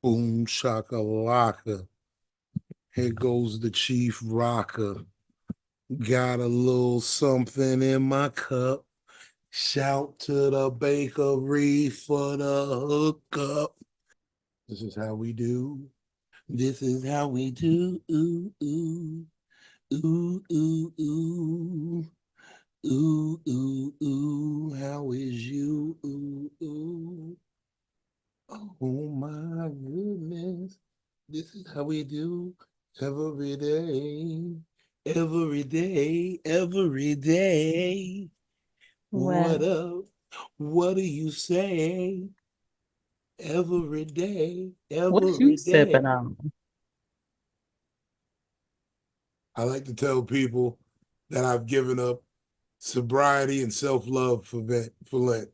Boom shakalaka. Here goes the chief rocker. Got a little something in my cup. Shout to the bakery for the hookup. This is how we do. This is how we do. Ooh, ooh, ooh, ooh, ooh. Ooh, ooh, ooh. How is you? Ooh, ooh. Oh my goodness. This is how we do every day. Every day, every day. What Well, up? What do you say? Every day, what you every sipping day. on? I like to tell people that I've given up sobriety and self-love for Lent.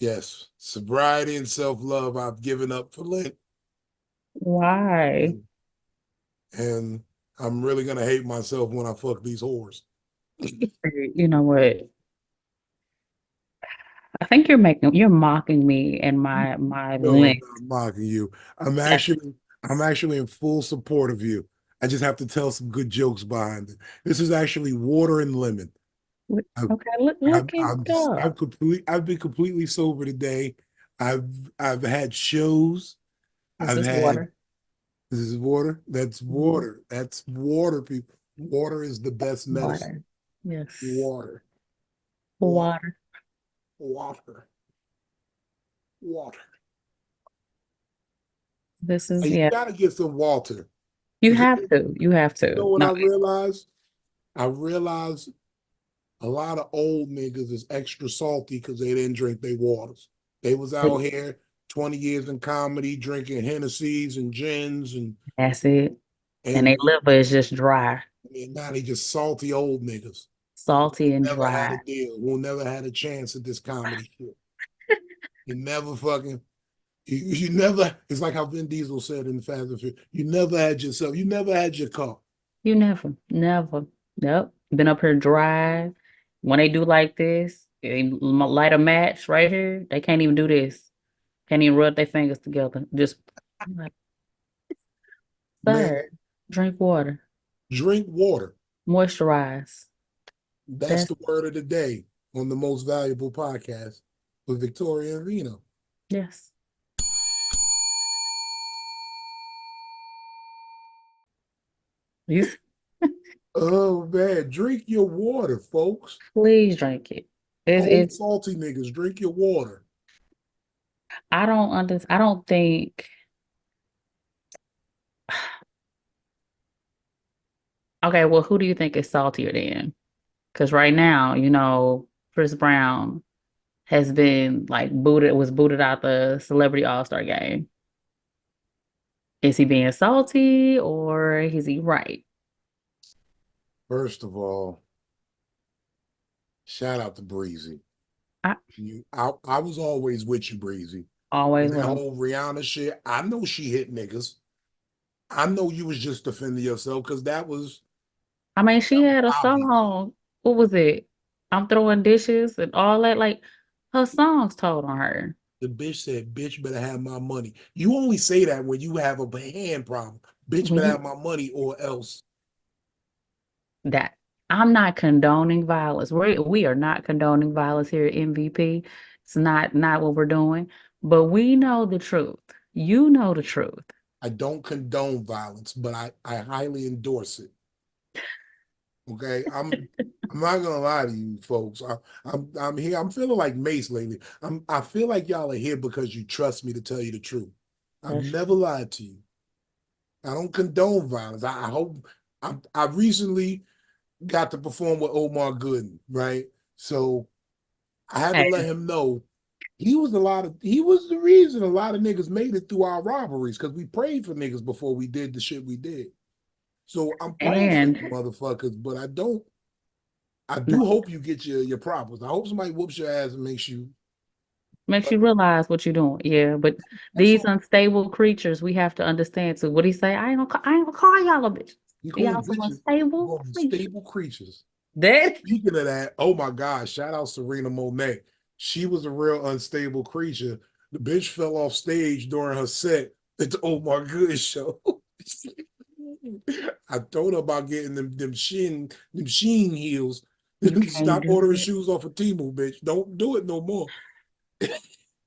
Yes, sobriety and self-love I've given up for Lent. Why? And, and I'm really gonna hate myself when I fuck these whores. You know what? I think you're mocking me and my No, I'm length. not mocking you. I'm That's actually I'm actually in full support of you. I just have to tell some good jokes behind it. This is actually water and lemon. I've okay. Look at I've God. I've been completely sober today. I've I've had shows. This I've is had water. this is water. That's Mhm. water. That's water, people. Water is the best medicine. Water. Yes. Water. Water. Water. Water. Water. This is You yeah. gotta get some water. You Because have to. You have you know to. what No. I realized? I realized a lot of old niggas is extra salty because they didn't drink their waters. They was out here 20 years in comedy, drinking Hennessy's and gins That's it. And their and liver is just dry, now they just salty old niggas salty and never had a dry. deal, who never had a chance at this comedy shit. You never fucking you never, it's like how Vin Diesel said in Fast and Furious, you never had yourself, you never had your car. You never. Yep. Been up here dry. When they do like this, they light a match right here. They can't even do this. Can't even rub their fingers together. Just, I'm like, Man, sir, drink water, drink water. moisturize. That's That's the word of the day on the most valuable podcast with Victoria and Vino. yes. You Oh man, drink your water, folks. please drink it. Old It's salty niggas, drink your water. I don't think okay, well, who do you think is saltier then? Because right now, Chris Brown has been like was booted out the Celebrity All-Star game. Is he being salty or is he right? First of all, shout out to Breezy. I I was always with you, Breezy. always And that with him. whole Rihanna shit, I know she hit niggas. I know you was just defending yourself because I mean, she that was had a obvious. song. What was it? I'm throwing dishes and all that. Like her songs told on her. The bitch said, bitch better have my money. You only say that when you have a hand problem. Bitch When better have you my money or else. that I'm not condoning violence. We are not condoning violence here at MVP. It's not what we're doing. But we know the truth. You know the truth. I don't condone violence, but I highly endorse it. Okay. I'm not gonna lie to you folks. I'm here. I'm feeling like Mace lately. I feel like y'all are here because you trust me to tell you the truth. I've That's never lied to you. I don't condone violence. I hope I recently got to perform with Omar Gooden, right? So I had to hey, let him know he was the reason a lot of niggas made it through our robberies because we prayed for niggas before we did the shit we did. So I'm praying for you and motherfuckers, but I no, do hope you get your propers. I hope somebody whoops your ass and makes you, makes but you realize what you're doing. Yeah, but that's these all. unstable creatures, we have to understand too. What he say? I ain't gonna call y'all a bitch. You call them Y'all some bitches, you unstable call them creatures. stable creatures. That Speaking of that, oh my God, shout out Serena Monet. She was a real unstable creature The bitch fell off stage during her set at the Omar Good show. I told her about getting them sheen heels. You can't Stop do ordering it. shoes off of Temu, bitch. Don't do it no more.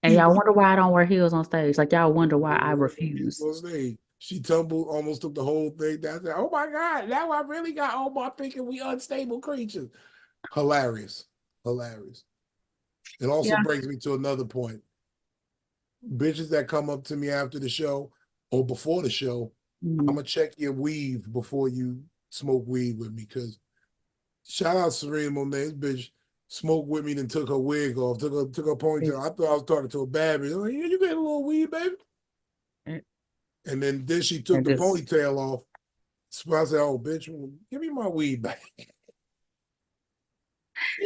And y'all wonder why I don't wear heels on stage. Like y'all wonder why I refuse. On stage. She tumbled, almost took the whole thing down. I said, oh my God, now I really got Omar thinking we unstable creatures. Hilarious. Hilarious. It also Yeah. brings me to another point. Bitches that come up to me after the show or before the show, I'm Mhm. gonna check your weave before you smoke weed with me. Cause shout out Serena Monet, this bitch smoked with me, then took her wig off, took her ponytail. I thought I was talking to a bad bitch. I'm like, yeah, you get a little weed, baby. And then she took And the just ponytail off. So I said, oh bitch, give me my weed back. Give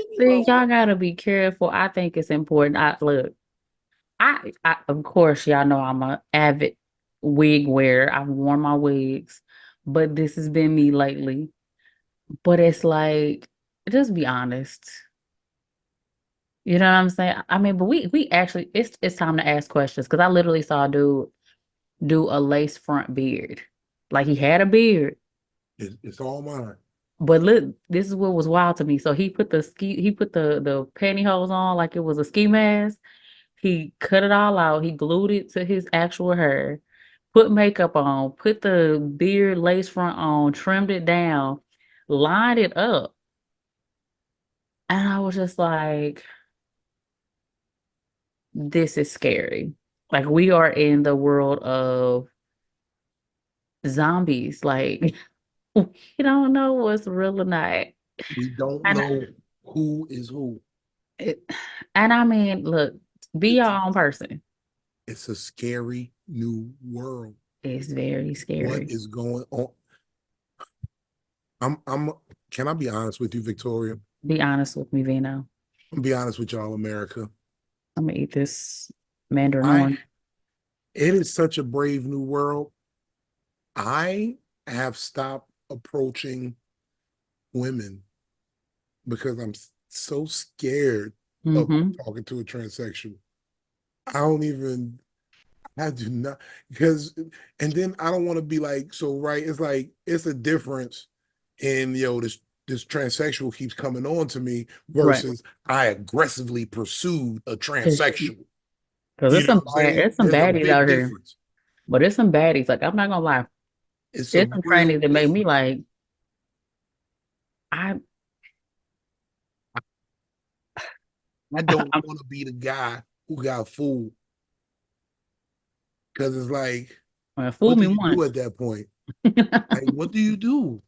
me my see, y'all gotta be careful. I think it's important. I look, I of course y'all know I'm a avid wig wearer. I've worn my wigs, but this has been me lately. But it's like, just be honest. You know what I'm saying? I mean, but we actually it's time to ask questions because I literally saw a dude do a lace front beard. Like he had a beard, it's all mine. but look, this is what was wild to me. So he put the pantyhose on like it was a ski mask. He cut it all out. He glued it to his actual hair, put makeup on, put the beard lace front on, trimmed it down, lined it up. And I was just like, this is scary. Like we are in the world of zombies. Like you don't know what's real or not. We don't And know who is who. it, and I mean, look, be your It's own person. it's a scary new world. It's very What scary. is going on? I'm can I be honest with you, Victoria? Be honest with me, Vino. I'm be honest with y'all, America. I'm gonna eat this mandarin I orange. it is such a brave new world. I have stopped approaching women because I'm so scared of Mm-hmm. talking to a transsexual. I don't even I do not because and then I don't want to be like so right. It's like it's a difference in this transsexual keeps coming on to me Right. versus I aggressively pursued a Because transsexual. You there's know what I'm saying? there's some There's a baddies big out here. difference. But there's some baddies. Like I'm not gonna lie. It's a There's some real trainees that make me difference. like, I I don't I'm want to be the guy who got fooled because it's like, fool what do me you do once. at that point? Like, what do you do?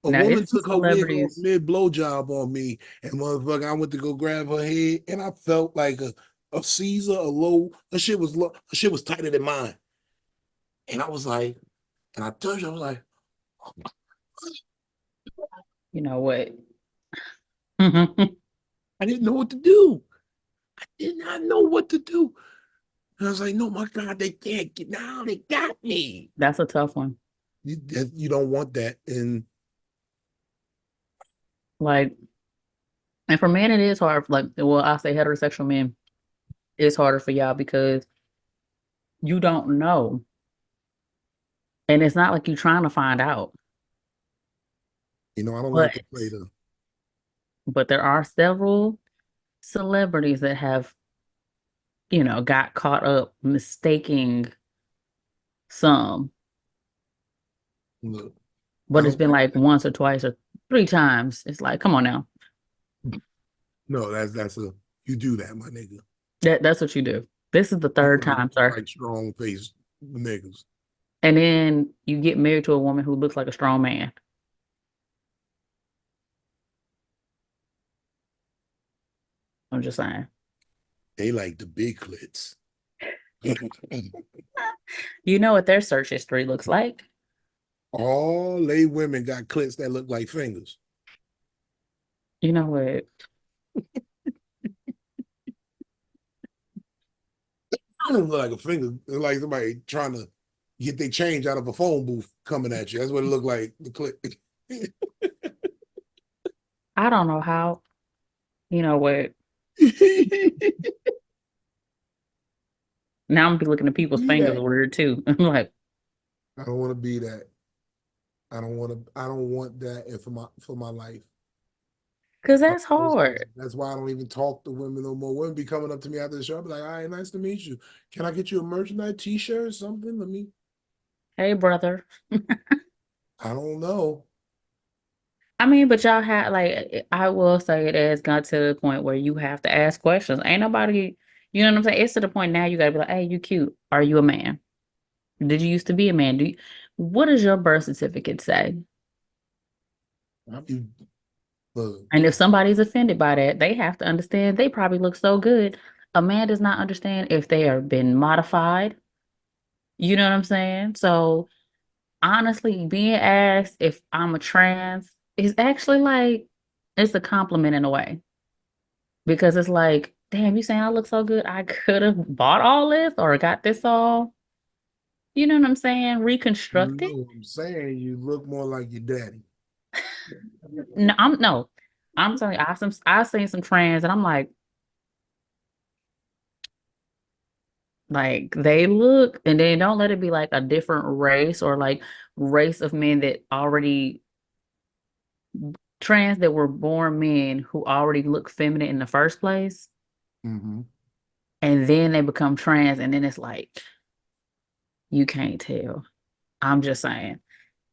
A Now woman it's some took her wig off celebrities. mid blowjob on me, and motherfucker, I went to go grab her head, and I felt like a Caesar, a low. Her shit was low. Her shit was tighter than mine, and I was like, and I touched. I was like, You know what? I didn't know what to do. I did not know what to do. And I was like, no, my God, they can't get now. They got me. That's a tough one. You don't want that, and Like, and for men, it is hard. Like, well, I say heterosexual men, it's harder for y'all because you don't know. And it's not like you're trying to find out. I don't But like to play the. there are several celebrities that have, got caught up mistaking some, Look, I but it's don't been like like that. once or twice or three times. It's like, come on now. No, that's a you do that, my nigga. That's what you do. This is the You third like time, you sir. like strong faced niggas. And then you get married to a woman who looks like a strong man. I'm just saying. They like the big clits. You know what their search history looks like. All they women got clits that look like fingers. You know what? I don't look like a finger. It's like somebody trying to get their change out of a phone booth coming at you. That's what it looked like. The clip. I don't know how. You know what? Now I'm gonna be looking at people's Be fingers that. weird too. I'm like, I don't want to be that. I don't want to. I don't want that for my life. because I that's always said hard. that. That's why I don't even talk to women no more. Women be coming up to me after the show. I be like, "All right, nice to meet you. Can I get you a merchandise T-shirt or something? Let me." Hey, brother. I don't know. I mean, but y'all had like I will say it has got to the point where you have to ask questions. Ain't nobody, you know what I'm saying? It's to the point now you gotta be like, hey, you cute. Are you a man? Did you used to be a man? What does your birth certificate say? I be look, And if somebody's offended by that, they have to understand they probably look so good. A man does not understand if they are been modified. You know what I'm saying? So honestly, being asked if I'm a trans is actually like it's a compliment in a way. Because it's like, damn, you saying I look so good? I could have bought all this or got this all. You know what I'm saying? you Reconstructed. know what I'm saying. You look more like your daddy. No, I'm telling you, I've seen some trans and I'm like they look and then don't let it be like a different race or like race of men that already trans that were born men who already look feminine in the first place. Mm-hmm. And then they become trans and then it's like you can't tell. I'm just saying.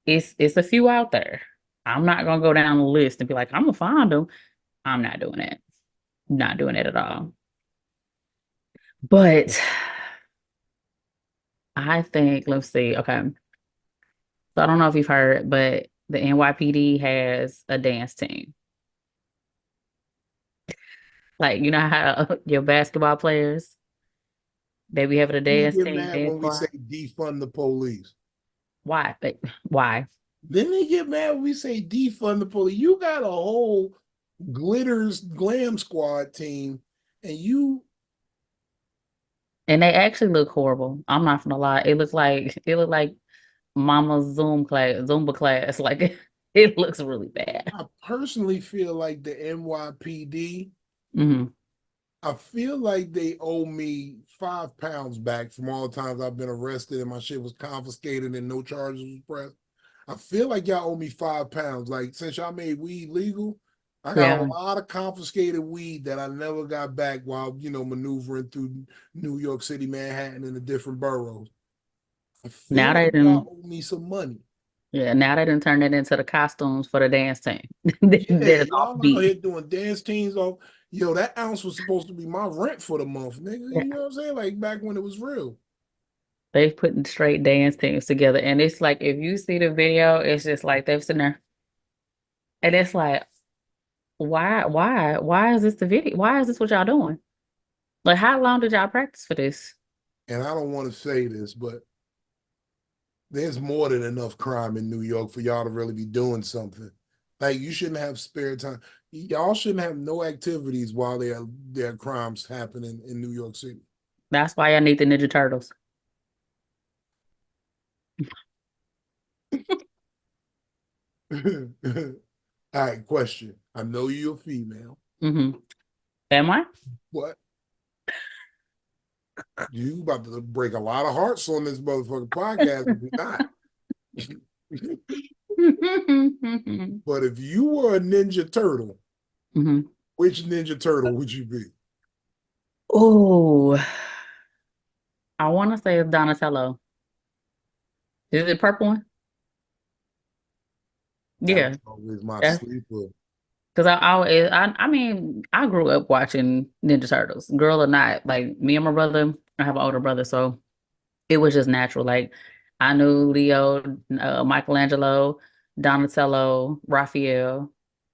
It's a few out there. I'm not gonna go down the list and be like, I'm gonna find them. I'm not doing it. Not doing it at all. But I think, let's see. Okay. So I don't know if you've heard, but the NYPD has a dance team. Like, you know how your basketball players, they be having a They dance get team, mad dance when we say squad. defund the police. Why? Like, why? Then they get mad when we say defund the police. You got a whole glitters glam squad team, and you And they actually look horrible. I'm not gonna lie. It looked like mama's Zumba class. Like it looks really bad. I personally feel like the NYPD, Hmm. I feel like they owe me 5 pounds back from all the times I've been arrested and my shit was confiscated and no charges was pressed. I feel like y'all owe me 5 pounds. Like since y'all made weed legal, I got a Yeah. lot of confiscated weed that I never got back while maneuvering through New York City, Manhattan, and the different boroughs. I Now feel like they y'all didn't. owe me some money. Yeah. Now they didn't turn it into the costumes for the dance team. Yeah, That is y'all out offbeat. here doing dance teams off. Yo, that ounce was supposed to be my rent for the month, nigga. Yeah. You know what I'm saying? Like back when it was real. They've putting straight dance teams together, and it's like if you see the video, it's just like they're sitting there, and it's like, why is this the video? Why is this what y'all doing? Like, how long did y'all practice for this? And I don't want to say this, but there's more than enough crime in New York for y'all to really be doing something. Like you shouldn't have spare time. Y'all shouldn't have no activities while there are crimes happening in New York City. That's why I need the Ninja Turtles. All right, question. I know you're a female. Hmm. Am I? What? You about to break a lot of hearts on this motherfucking podcast if you're not. But if you were a Ninja Turtle, Hmm. which Ninja Turtle would you be? Oh, I want to say it's Donatello. Is it purple one? That Yeah, was always my that's sleeper. because I mean, I grew up watching Ninja Turtles, girl or not. Like me and my brother, I have an older brother, so it was just natural. Like I knew Leo, Michelangelo, Donatello, Raphael,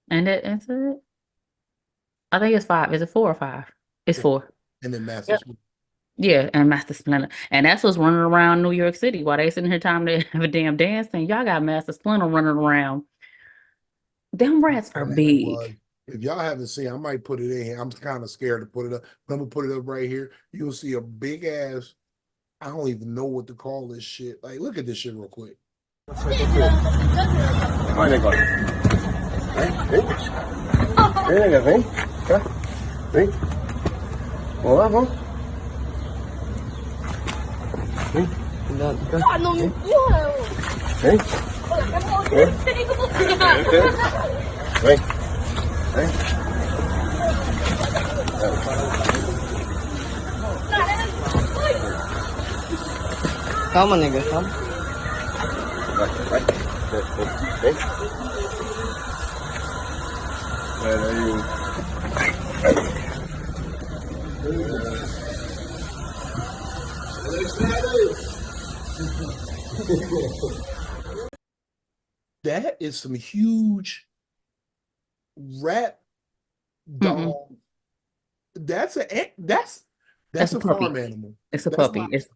and it's it. I think it's five. Is it four or five? It's four. And then Master Yep. Splinter. Yeah, and Master Splinter. And that's what's running around New York City while they sitting here time to have a damn dance thing. Y'all got Master Splinter running around. Them rats are Oh, that big. was. If y'all haven't seen, I might put it in here. I'm kind of scared to put it up, but I'm gonna put it up right here. You'll see a big ass. I don't even know what to call this shit. Like, look at this shit real quick. Vai, negócio. Vem, vem. Vem, nega, vem. Cá. Vem. Ủa bố? Đi. Đi. Đi. Đi. Đi. Come on, nigga, come. Right. Đấy. That is some huge rat Mm-mm. dog. That's That's a a farm puppy. animal. It's a That's puppy. not. It's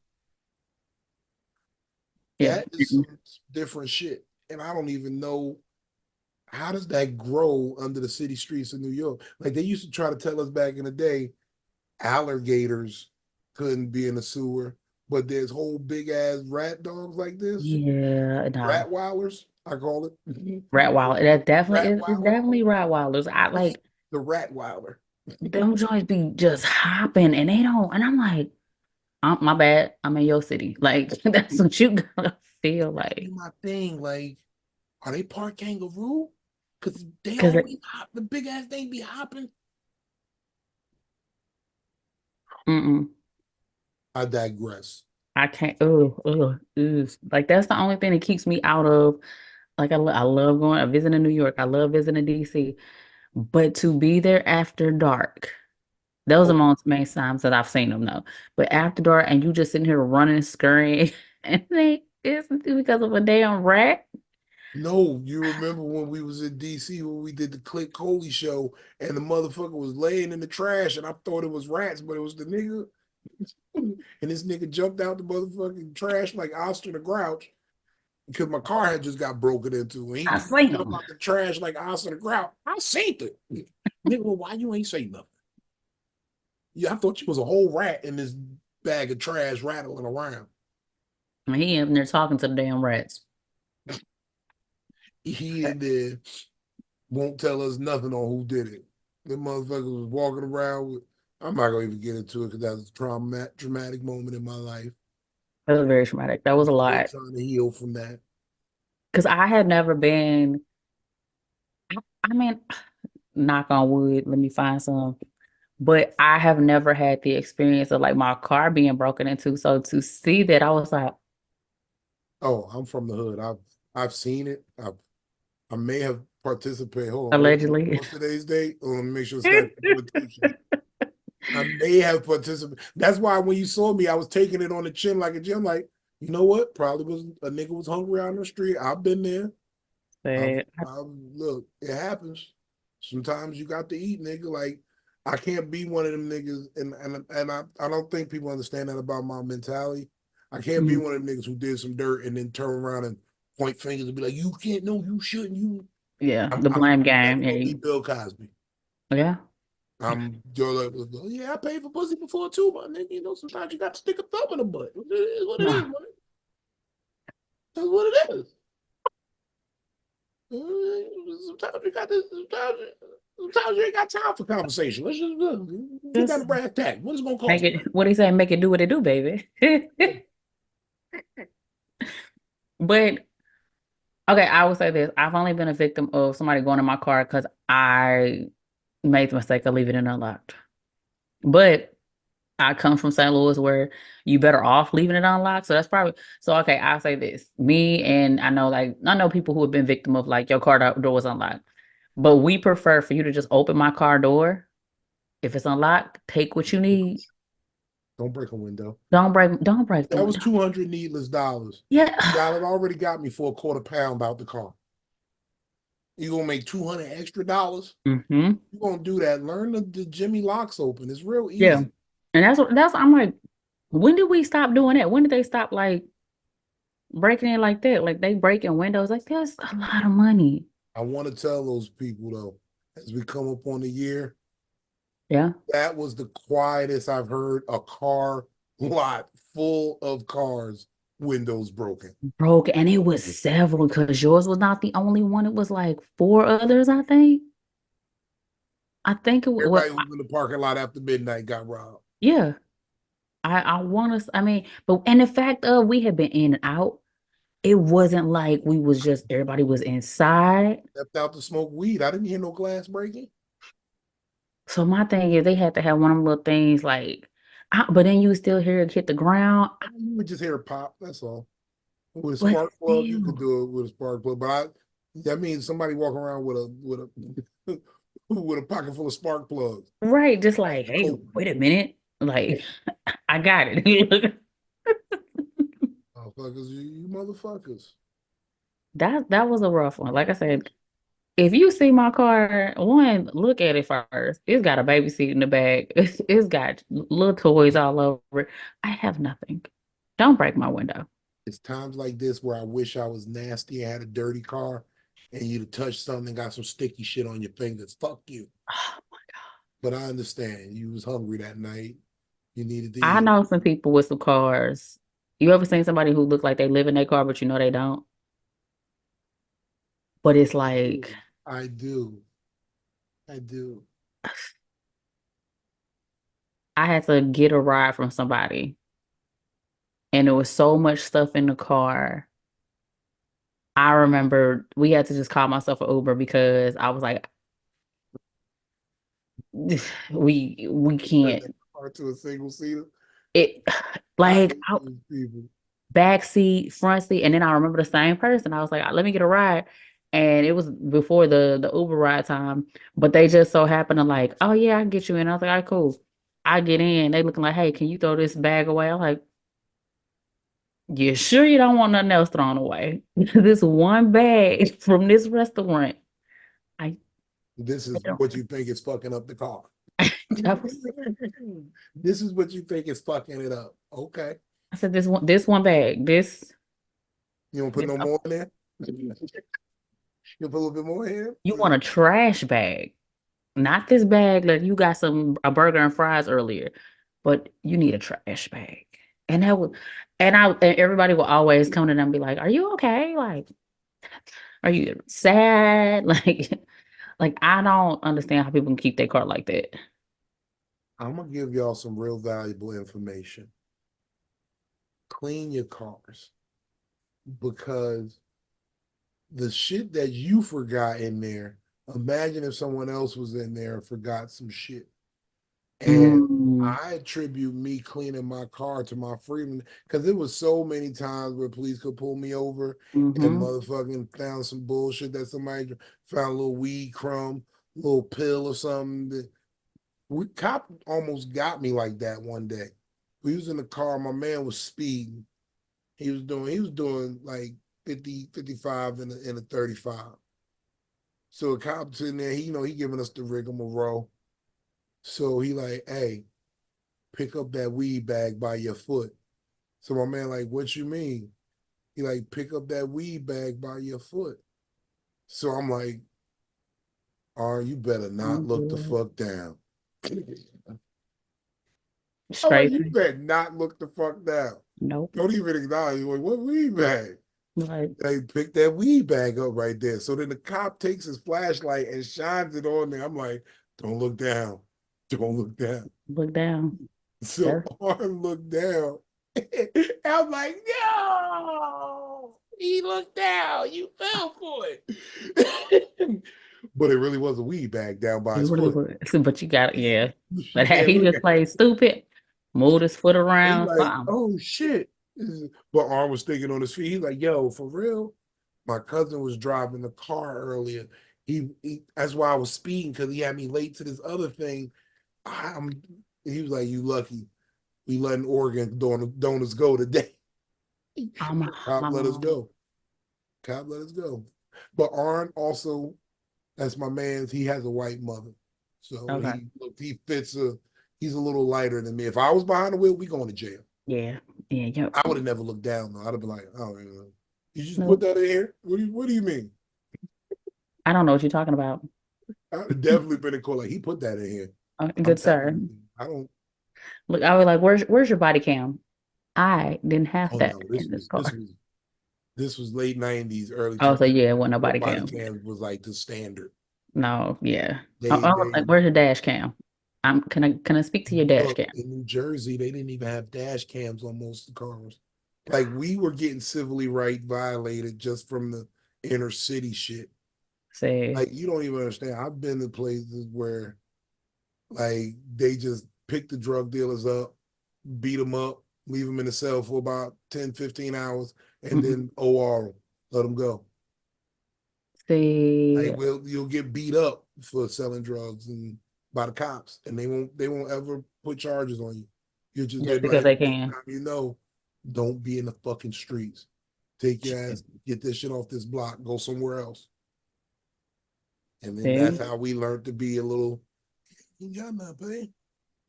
yeah. That is Mm-mm. some different shit, and I don't even know how does that grow under the city streets of New York. Like they used to try to tell us back in the day, alligators couldn't be in the sewer, but there's whole big ass rat dogs like this, Yeah, no. rat wilders, I call it. Rottweiler. That definitely Rat is. It's wilder. definitely Rottweilers. I It's like the rat wilder. them joints be just hopping and they don't. And I'm like, my bad. I'm in your city. Like that's what you gotta feel That like. be my thing. Like, are they part kangaroo? Because they Because always hop. The big ass thing be hopping. mm-mm, I digress. I can't. Oh, like that's the only thing that keeps me out of. Like I love going. I visiting New York. I love visiting DC. But to be there after dark. Those are Oh most main times that I've seen them though. But after dark, and you just sitting here running, scurrying, and it's because of a damn rat. no, you remember when we was in DC when we did the Click Coley show and the motherfucker was laying in the trash and I thought it was rats, but it was the nigga. And this nigga jumped out the motherfucking trash like Oscar the Grouch because my car had just got broken into. And I he seen jumped them. out the trash like Oscar the Grouch. I seen it. Nigga, well, why you ain't say nothing? Yeah, I thought you was a whole rat in this bag of trash rattling around. And he in there talking to the damn rats. He in there won't tell us nothing on who did it. The motherfucker was walking around with. I'm not gonna even get into it because that was a traumatic moment in my life. That was very traumatic. That was a Still lot. trying to heal from that. Because I had never been, I mean, knock on wood, let me find some. But I have never had the experience of like my car being broken into. So to see that, I was like, Oh, I'm from the hood. I've seen it. I may have participated. Hold on, allegedly. what's today's date? Oh, let me make sure the statute of limitations. I may have participated. That's why when you saw me, I was taking it on the chin like a gym. Like, you know what? Probably was a nigga was hungry out on the street. I've been there. I've, But I've look, it happens. Sometimes you got to eat, nigga. Like, I can't be one of them niggas, and I don't think people understand that about my mentality. I can't be mm, one of them niggas who did some dirt and then turn around and point fingers and be like, you can't, no, you shouldn't, you. yeah, I'm, the I'm blame never game. gonna be Yeah, Bill Cosby. yeah. I'm like, yeah, I paid for pussy before too, my nigga. You know, sometimes you got to stick a thumb in the butt. It is what it is, man. That's what it is. Sometimes you got this. Sometimes you ain't got time for conversation. Let's just get down Just to brass tack. What is it gonna make cost? it, what he say, make it do what it do, baby. But okay, I will say this. I've only been a victim of somebody going in my car because I made the mistake of leaving it unlocked. But I come from St. Louis where you better off leaving it unlocked. So that's probably so okay, I'll say this. Me and I know people who have been victim of like your car door was unlocked. But we prefer for you to just open my car door. If it's unlocked, take what you need. Don't break a window. Don't break the That was window. 200 needless dollars. Yeah. Y'all have already got me for a quarter pound out the car. You gonna make 200 extra dollars? hmm You gonna do that? Learn the Jimmy locks open. It's real Yeah. easy. And that's I'm like, when did we stop doing that? When did they stop like breaking in like that? Like they breaking windows. Like that's a lot of money. I want to tell those people though, as we come up on the year, Yeah. that was the quietest I've heard a car lot full of cars, windows broken. Broke. And it was several because yours was not the only one. It was like four others, I think. I think it was Everybody who was in the parking lot after midnight got robbed. Yeah. I want to, I mean, but and the fact of we had been in and out, it wasn't like we was just everybody was inside. Stepped out to smoke weed. I didn't hear no glass breaking. So my thing is they had to have one of them little things like, but then you still hear it hit the ground. You would just hear a pop. That's all. With a But spark plug, you could still, do it with a spark plug. But that means somebody walking around with a with a pocket full of spark plugs. right, just That's like, the hey, code. wait a minute. Like, I got it. Motherfuckers, you motherfuckers. That was a rough one. Like I said, if you see my car, one, look at it first. It's got a baby seat in the back. It's got little toys all over it. I have nothing. Don't break my window. It's times like this where I wish I was nasty and had a dirty car and you'd have touched something and got some sticky shit on your fingers. Fuck you. But I understand. You was hungry that night. You needed to I eat. know some people with some cars. You ever seen somebody who look like they live in their car, but you know they don't? But it's like, I do. I do. I had to get a ride from somebody, and there was so much stuff in the car. I remember we had to just call myself an Uber because I was like, we Turn that can't. car to a single seater. It I like hate those people. back seat, front seat, and then I remember the same person. I was like, let me get a ride. And it was before the Uber ride time, but they just so happened to like, oh yeah, I can get you in. I was like, all right, cool. I get in. They looking like, hey, can you throw this bag away? I'm like, you sure you don't want nothing else thrown away? This one bag from this restaurant. I, This I is don't. what you think is fucking up the car. I was- This is what you think is fucking it up. Okay. I said this one bag. You don't put This no more in there? You put a little bit more in? you want a trash bag. Not this bag like you got a burger and fries earlier, but you need a trash bag. And that was and everybody will always come to them and be like, are you okay? Like, are you sad? Like I don't understand how people can keep their car like that. I'm gonna give y'all some real valuable information. Clean your cars because the shit that you forgot in there, imagine if someone else was in there and forgot some shit. And Mm, I attribute me cleaning my car to my freedom because there was so many times where police could pull me over and hmm motherfucking found some bullshit that somebody found a little weed crumb, little pill or something. Cop almost got me like that one day. We was in the car, my man was speeding. He was doing like 50, 55 in a 35. So a cop's in there, he giving us the rigmarole. So he like, hey, pick up that weed bag by your foot. So my man like, what you mean? He like, pick up that weed bag by your foot. So I'm like, all right, you better not I'm look the good. fuck down. I'm like, Straight. you better not look the fuck down. Nope. Don't even acknowledge. Like, what weed bag? Like, They picked that weed bag up right there. So then the cop takes his flashlight and shines it on there. I'm like, don't look down. Don't look down. look down. So That's Arn looked down. I'm like, no, he looked down. You fell for it. But it really was a weed bag down by it his really foot. was. But you got it, yeah. You But had can't he look just at it. played stupid, moved his foot He around, like, something. oh shit. But Arn was thinking on his feet. He's like, yo, for real? My cousin was driving the car earlier. That's why I was speeding because he had me late to this other thing. I'm, he was like, you lucky. We letting Oregon donors go today. I'm Cop let us hollering. go. Cop let us go. But Arn also, that's my man's. He has a white mother, so Okay. he fits He's a little lighter than me. If I was behind the wheel, we going to jail. Yeah. Yeah. Yep. I would have never looked down though. I'd have been like, oh, you just put Nope. that in here. What do you mean? I don't know what you're talking about. I'd have definitely been in court. Like he put that in here. I'm Good telling sir. you, I don't. Look, I was like, where's your body cam? I didn't have Oh that no, in this car. this was late '90s, early Oh, so 2000s. yeah, it wasn't no Where body body cam. cams was like the standard. No, yeah. I They was they like, where's your dash cam? Can I speak to your dash Look, cam? in New Jersey, they didn't even have dash cams on most of the cars. Like we were getting civilly right violated just from the inner city shit. See, Like you don't even understand. I've been to places where like they just pick the drug dealers up, beat them up, leave them in the cell for about 10, 15 hours, and mm-mm. then OR them, let them go. See, Like you'll get beat up for selling drugs and by the cops, and they won't ever put charges on you. They'll just be because like, they next can. time don't be in the fucking streets. Take your ass, get this shit off this block, go somewhere else. And then that's See, how we learned to be a little, you got nothing.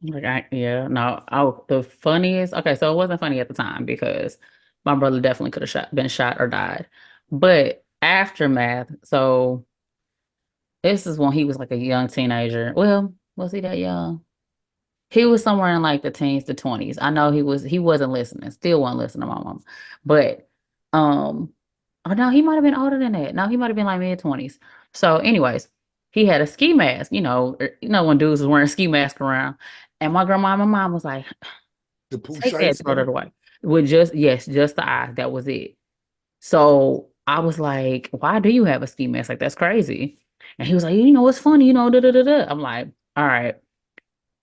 yeah, no. The funniest. Okay, so it wasn't funny at the time because my brother definitely could have been shot or died. But aftermath. So this is when he was like a young teenager. Well, was he that young? He was somewhere in like the teens to 20s. I know he wasn't listening, still wasn't listening to my mom. But oh no, he might have been older than that. No, he might have been like mid-20s. So, anyways, he had a ski mask, when dudes was wearing ski mask around. And my grandma and my mom was like, The poo take that, throw shiesty. that away. With just the eye. That was it. So I was like, why do you have a ski mask? Like, that's crazy. And he was like, it's funny, da da da da. I'm like, all right.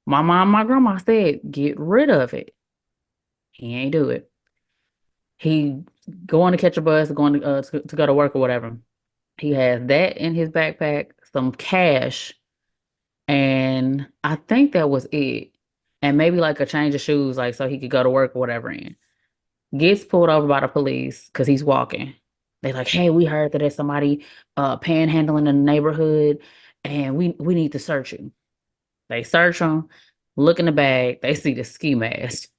My mom, my grandma said, get rid of it. He ain't do it. He going to catch a bus, going to go to work or whatever. He has that in his backpack, some cash, and I think that was it. And maybe like a change of shoes, like so he could go to work or whatever. In gets pulled over by the police because he's walking. They're like, "Hey, we heard that there's somebody panhandling in the neighborhood, and we need to search him." They search him, look in the bag. They see the ski mask.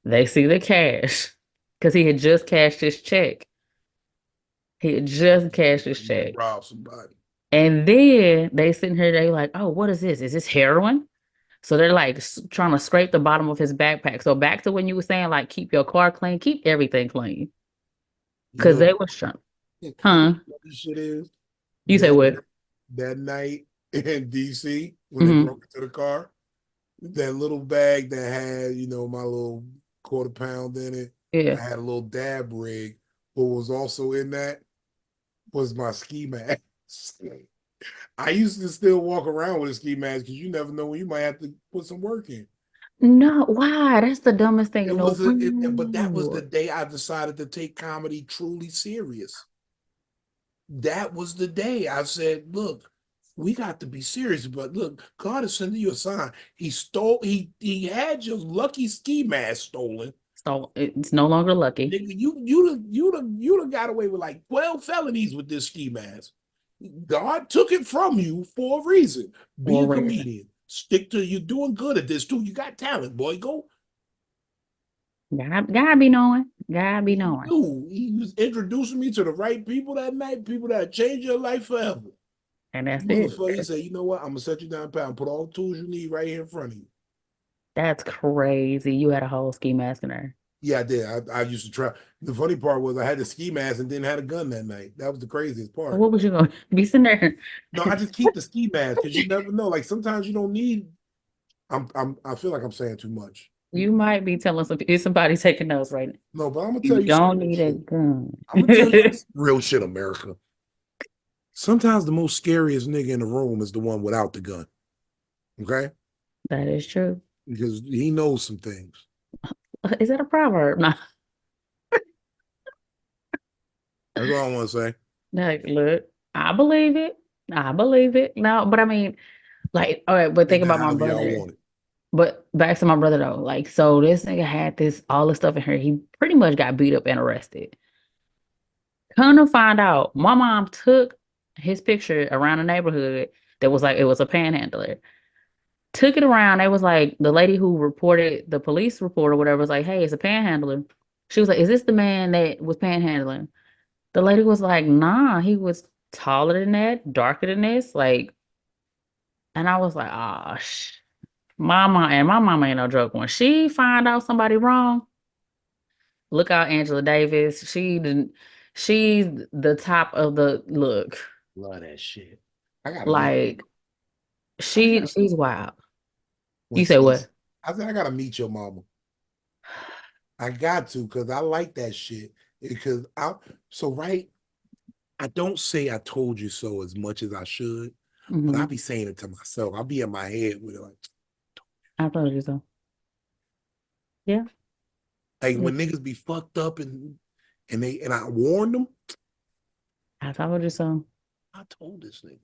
They see the cash because he had just cashed his check. He had just cashed his You check. rob somebody. And then they sitting here, they like, oh, what is this? Is this heroin? So they're like trying to scrape the bottom of his backpack. So back to when you were saying, like, keep your car clean, keep everything clean. You Because know, they was trying. you know Huh? what this shit is? You say That what? that night in DC when they Hmm. broke into the car, that little bag that had, my little quarter-pound in it. Yeah. I had a little dab rig. What was also in that was my ski mask. I used to still walk around with a ski mask because you never know when you might have to put some work in. No, why? That's the dumbest thing It in the was but that was the world. day I decided to take comedy truly serious. That was the day I said, look, we got to be serious, but look, God is sending you a sign. He had your lucky ski mask stolen. So it's no longer lucky. Nigga, you got away with like 12 felonies with this ski mask. God took it from you for a reason. Be For a real. comedian. Stick to you're doing good at this too. You got talent, boy. Go. God be knowing. God be He knowing. knew. He was introducing me to the right people that night, people that change your life forever. And that's it. Motherfucker, he said, you know what? I'm gonna set you down, pound. Put all the tools you need right here in front of you. That's crazy. You had a whole ski mask in there. Yeah, I did. I used to try. The funny part was I had the ski mask and didn't have a gun that night. That was the craziest So part. what was you going to be sitting there? No, I just keep the ski mask because you never know. Like sometimes you don't need. I feel like I'm saying too much. You might be telling somebody taking notes right now. No, but I'm gonna tell You you some don't real need a shit. gun. I'm gonna tell you some real shit, America. Sometimes the most scariest nigga in the room is the one without the gun. Okay? That is true. Because he knows some things. Is that a proverb? No. That's all I want to say. Like, look, I believe it. I believe it. No, but I mean, like, all right, but think Take that about my however y'all brother. want it. But back to my brother though. Like, so this nigga had all this stuff in here. He pretty much got beat up and arrested. Come to find out, my mom took his picture around the neighborhood that was like, it was a panhandler. Took it around. They was like, the lady who reported, the police report or whatever was like, hey, it's a panhandler. She was like, is this the man that was panhandling? The lady was like, nah, he was taller than that, darker than this. Like, and I was like, oh, my mama ain't no joke. When she find out somebody wrong, look out Angela Davis. She's the top of the look. Love that shit. I gotta get. Like I gotta. she's wild. When You say she, what? I said, I gotta meet your mama. I got to because I like that shit. Because right, I don't say I told you so as much as I should, but I Hmm. be saying it to myself. I'll be in my head with it I told you so. Yeah. like Yeah. when niggas be fucked up and I warned them, I told you so. I told this nigga.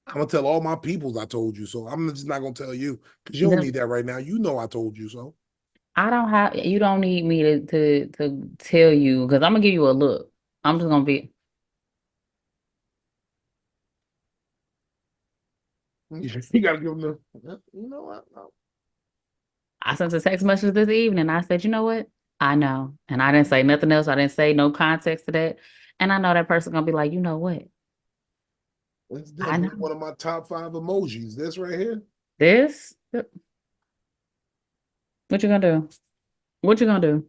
I'm gonna tell all my peoples I told you so. I'm just not gonna tell you because you don't need that right now. You know I told you so. I don't have, you don't need me to tell you because I'm gonna give you a look. I'm just gonna be, You gotta give them you know what? No. I sent a text message this evening. I said, you know what? I know. And I didn't say nothing else. I didn't say no context to that. And I know that person gonna be like, you know what? It's I know definitely one of my top 5 emojis. This right here. this. What you gonna do? What you gonna do?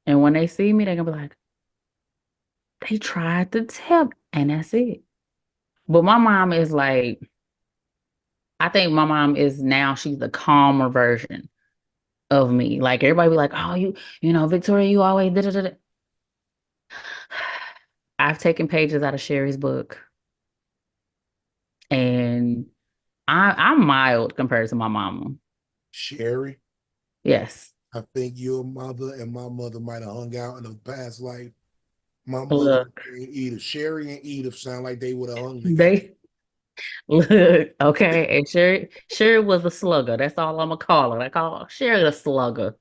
And when they see me, they're gonna be like, they tried to tell me. And that's it. But my mom is like, I think my mom is now, she's the calmer version of me. Like everybody be like, oh, you know, Victoria, you always da da da. I've taken pages out of Sherry's book, and I'm mild compared to my mama. Sherry. Yes. I think your mother and my mother might have hung out in a past life. My mother Look, and Edith, Sherry and Edith sound like they would have hung together. they look, okay. And Sherry was a slugger. That's all I'm gonna call her. I call Sherry a slugger.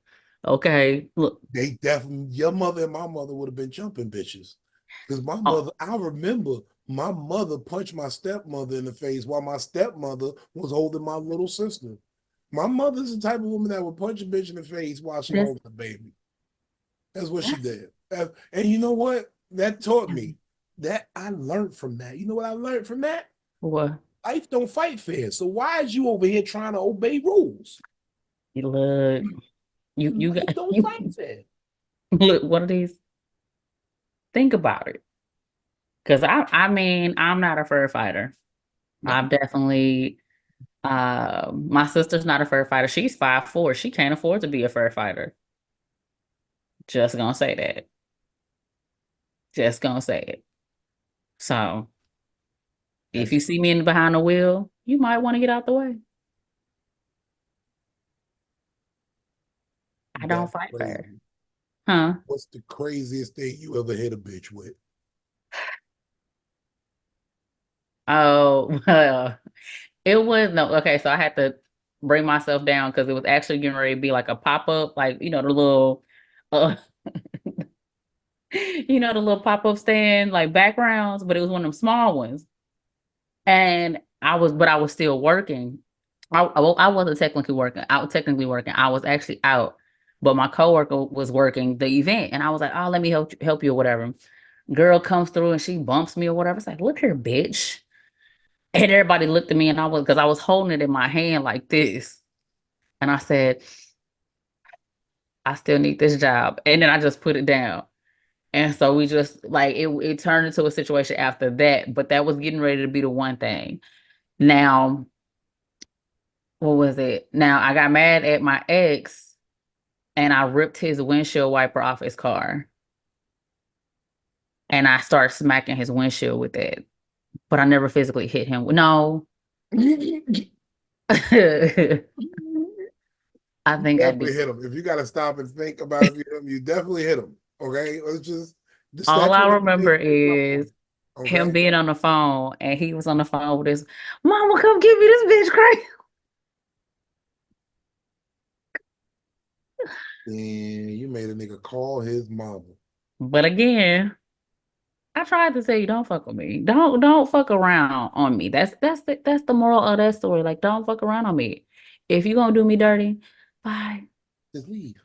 Okay. Look. They definitely, your mother and my mother would have been jumping bitches. Because my Oh, mother, I remember my mother punched my stepmother in the face while my stepmother was holding my little sister. My mother's the type of woman that would punch a bitch in the face while she that's holding the baby. That's what she that's did. And you know what? That taught me that I learned from that. You know what I learned from that? what. Life don't fight fair. So why is you over here trying to obey rules? Look, you Life got don't you fight fair. look one of these. Think about it. Because I mean, I'm not a fur fighter. No, I'm definitely my sister's not a fur fighter. She's 5'4". She can't afford to be a fur fighter. Just gonna say that. Just gonna say it. So if that's you see me in behind the wheel, you might want to get out the way. I don't that's fight fur. crazy. Huh? What's the craziest thing you ever hit a bitch with? Oh, well, it was no, okay, so I had to bring myself down because it was actually getting ready to be like a pop-up, like the little uh the little pop-up stand, like backgrounds, but it was one of them small ones. And but I was still working. I wasn't technically working. I was technically working. I was actually out, but my coworker was working the event, and I was like, "Oh, let me help you or whatever." Girl comes through and she bumps me or whatever. It's like, "Look here, bitch!" And everybody looked at me, and because I was holding it in my hand like this, and I said, "I still need this job," and then I just put it down. And so we just like it turned into a situation after that, but that was getting ready to be the one thing. Now, what was it? Now I got mad at my ex and I ripped his windshield wiper off his car. And I started smacking his windshield with it. But I never physically hit him. No. I think I Definitely did. hit him. If you got to stop and think about if you hit him, you definitely hit him. Okay, let's just the All statute I of remember limitations is up on is you. him Okay, being on the phone and he was on the phone with his mama, come get me this bitch crazy. and you made a nigga call his mama. But again, I tried to say, don't fuck with me. Don't fuck around on me. That's the moral of that story. Like, don't fuck around on me. If you gonna do me dirty, bye. Just leave.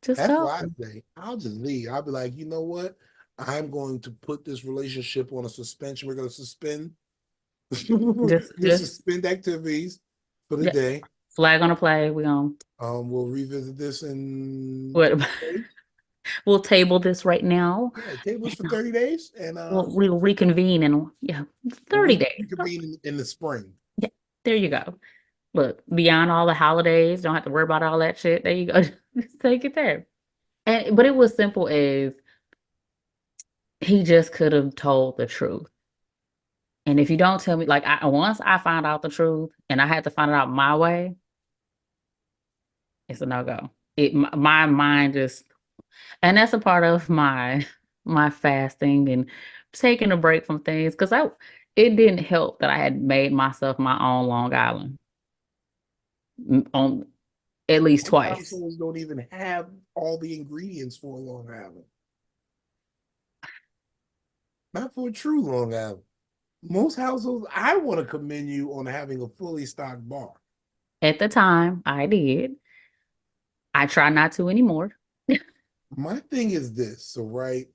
Just That's go. why I say I'll just leave. I'll be like, you know what? I'm going to put this relationship on a suspension. We're going to suspend. We'll Just suspend activities for the yeah. day. Flag on the play. We gonna We'll revisit this in what 30 days. we'll table this right now. Yeah, tables for 30 days, and We'll reconvene in 30 days. reconvene in the spring. Yeah, There you go. Look, beyond all the holidays, don't have to worry about all that shit. There you go. Just take it there. But it was simple as he just could have told the truth. And if you don't tell me, like once I found out the truth and I had to find it out my way, it's a no-go. My mind just, and that's a part of my fasting and taking a break from things because it didn't help that I had made myself my own Long Island on at least Most twice. households don't even have all the ingredients for a Long Island. Not for a true Long Island. Most households, I want to commend you on having a fully stocked bar. At the time, I did. I try not to anymore. My thing is this, so right,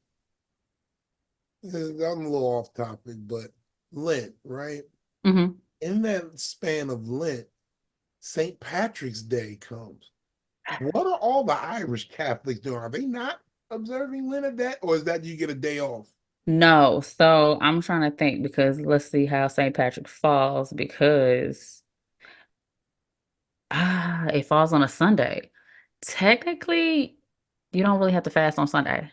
I'm a little off topic, but Lent, right? Mm-hmm. In that span of Lent, St. Patrick's Day comes. What are all the Irish Catholics doing? Are they not observing Lent at that, or is that you get a day off? No, so I'm trying to think because let's see how St. Patrick falls because it falls on a Sunday. Technically, you don't really have to fast on Sunday.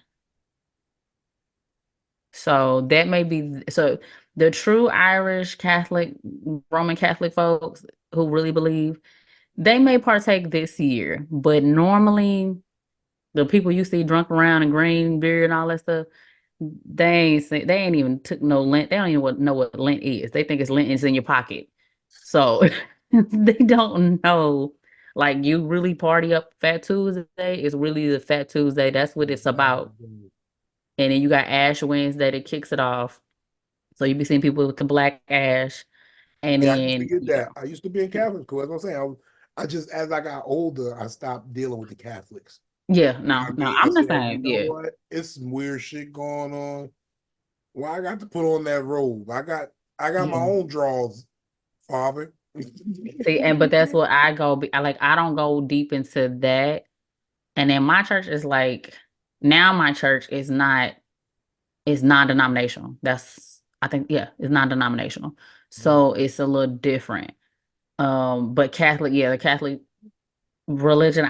So that may be so the true Irish Catholic, Roman Catholic folks who really believe they may partake this year, but normally the people you see drunk around in green beer and all that stuff, they ain't even took no Lent. They don't even know what Lent is. They think it's Lent is in your pocket. So they don't know. Like you really party up Fat Tuesday. It's really the Fat Tuesday. That's what it's about. And then you got Ash Wednesday that kicks it off. So you be seeing people with the black ash. And Yeah, I used to then get that. I used to be in Catholic school. As I'm saying, I just as I got older, I stopped dealing with the Catholics. yeah, You know no, what I no, mean? I I'm the said, you same. know Yeah. what? It's some weird shit going on. Well, I got to put on that robe. I got my Yeah. own draws, Father. See, but that's what I go. I don't go deep into that. And then my church is like now my church is non-denominational. That's I think yeah, it's non-denominational. So it's a little different. But Catholic, yeah, the Catholic religion,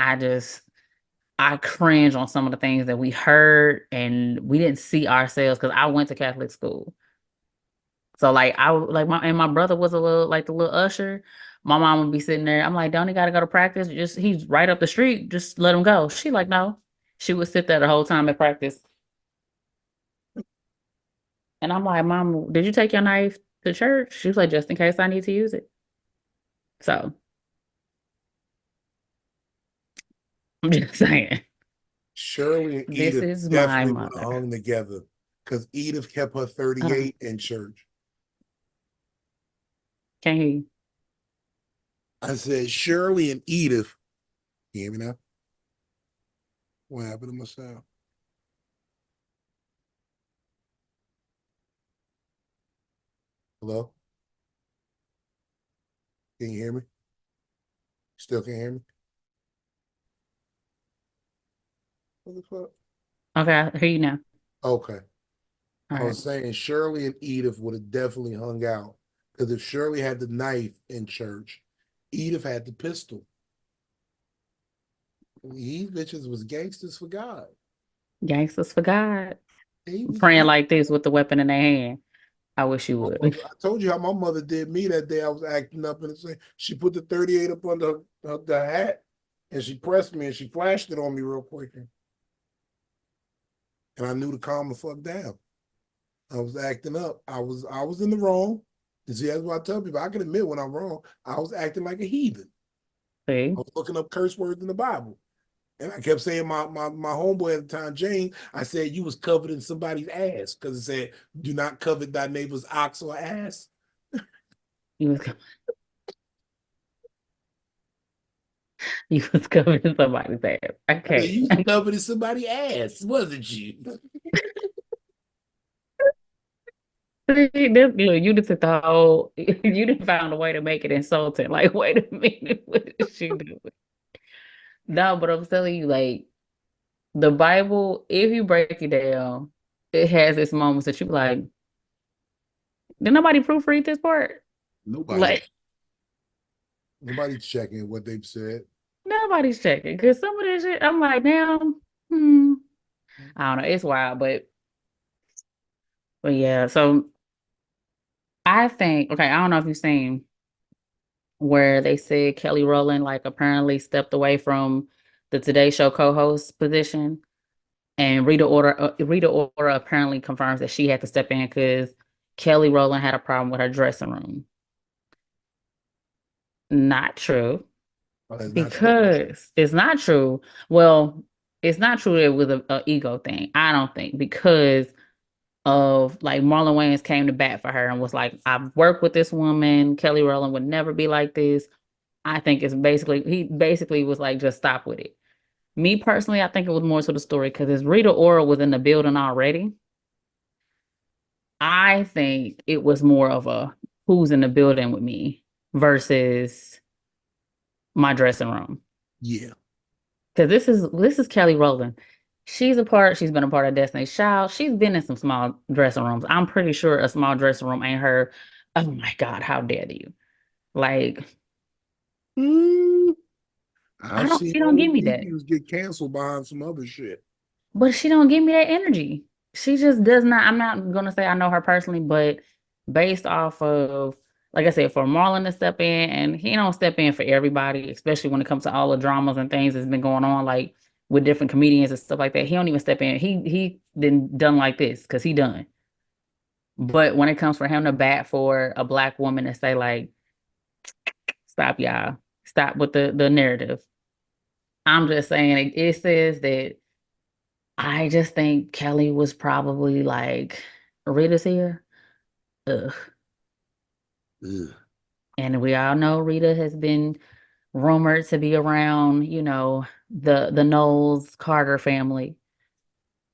I cringe on some of the things that we heard and we didn't see ourselves because I went to Catholic school. So like my brother was a little like the little usher. My mom would be sitting there. I'm like, don't he gotta go to practice? Just he's right up the street. Just let him go. She like, no. She would sit there the whole time at practice. And I'm like, Mom, did you take your knife to church? She was like, just in case I need to use it. So I'm just saying, Shirley and this Edith is my definitely would have mother. hung together because Edith kept her Uh, 38 in church. can't hear you. I said, Shirley and Edith. You hear me now? What happened to my sound? Hello? Can you hear me? Still can't hear me? What the fuck? Okay, I hear you now. Okay. All I right. was saying Shirley and Edith would have definitely hung out. Because if Shirley had the knife in church, Edith had the pistol. These bitches was gangsters for God. Gangsters for God. They was Praying like this with the weapon in their hand. I wish you My would. mother, I told you how my mother did me that day. I was acting up and she put the 38 up under the hat and she pressed me and she flashed it on me real quick. And I knew to calm the fuck down. I was acting up. I was in the wrong. You see, that's what I tell people. I can admit when I'm wrong. I was acting like a heathen. See? I was looking up curse words in the Bible. And I kept saying my homeboy at the time, James, I said you was covered in somebody's ass because it said, do not covet thy neighbor's ox or ass. You was you was covering somebody's ass. I said, Okay. you was covered in somebody's ass, wasn't you? Look, you just took the whole you didn't found a way to make it insulting. Like, wait a minute, what is she doing? No, but I'm telling you, like the Bible, if you break it down, it has its moments that you be like, did nobody proofread this part? Nobody. Like, Nobody's checking what they've said. Nobody's checking because some of this shit, I'm like, now, I don't know, it's wild, but yeah. So I think, okay, I don't know if you've seen where they said Kelly Rowland like apparently stepped away from the Today Show co-host position, and Rita Ora apparently confirms that she had to step in because Kelly Rowland had a problem with her dressing room. Not true. Oh, that's not true. Because it's not true. Well, it's not true. It was a ego thing. I don't think because of like Marlon Wayans came to bat for her and was like, I've worked with this woman. Kelly Rowland would never be like this. I think it's basically he basically was like, just stop with it. Me personally, I think it was more to the story because as Rita Ora was in the building already, I think it was more of a who's in the building with me versus my dressing room. Yeah. Because this is Kelly Rowland. She's been a part of Destiny's Child. She's been in some small dressing rooms. I'm pretty sure a small dressing room ain't her. Oh my God, how dare you? Like, Mm, I've seen she don't give old me that. debuts get canceled behind some other shit. But she don't give me that energy. She just does not. I'm not gonna say I know her personally, but based off of, like I said, for Marlon to step in, and he don't step in for everybody, especially when it comes to all the dramas and things that's been going on, like with different comedians and stuff like that. He don't even step in. He done like this because he done. But when it comes for him to bat for a black woman to say like, stop y'all, stop with the narrative. I'm just saying it says that I just think Kelly was probably like, Rita's here. Ugh. Ugh. And we all know Rita has been rumored to be around, the Knowles Carter family.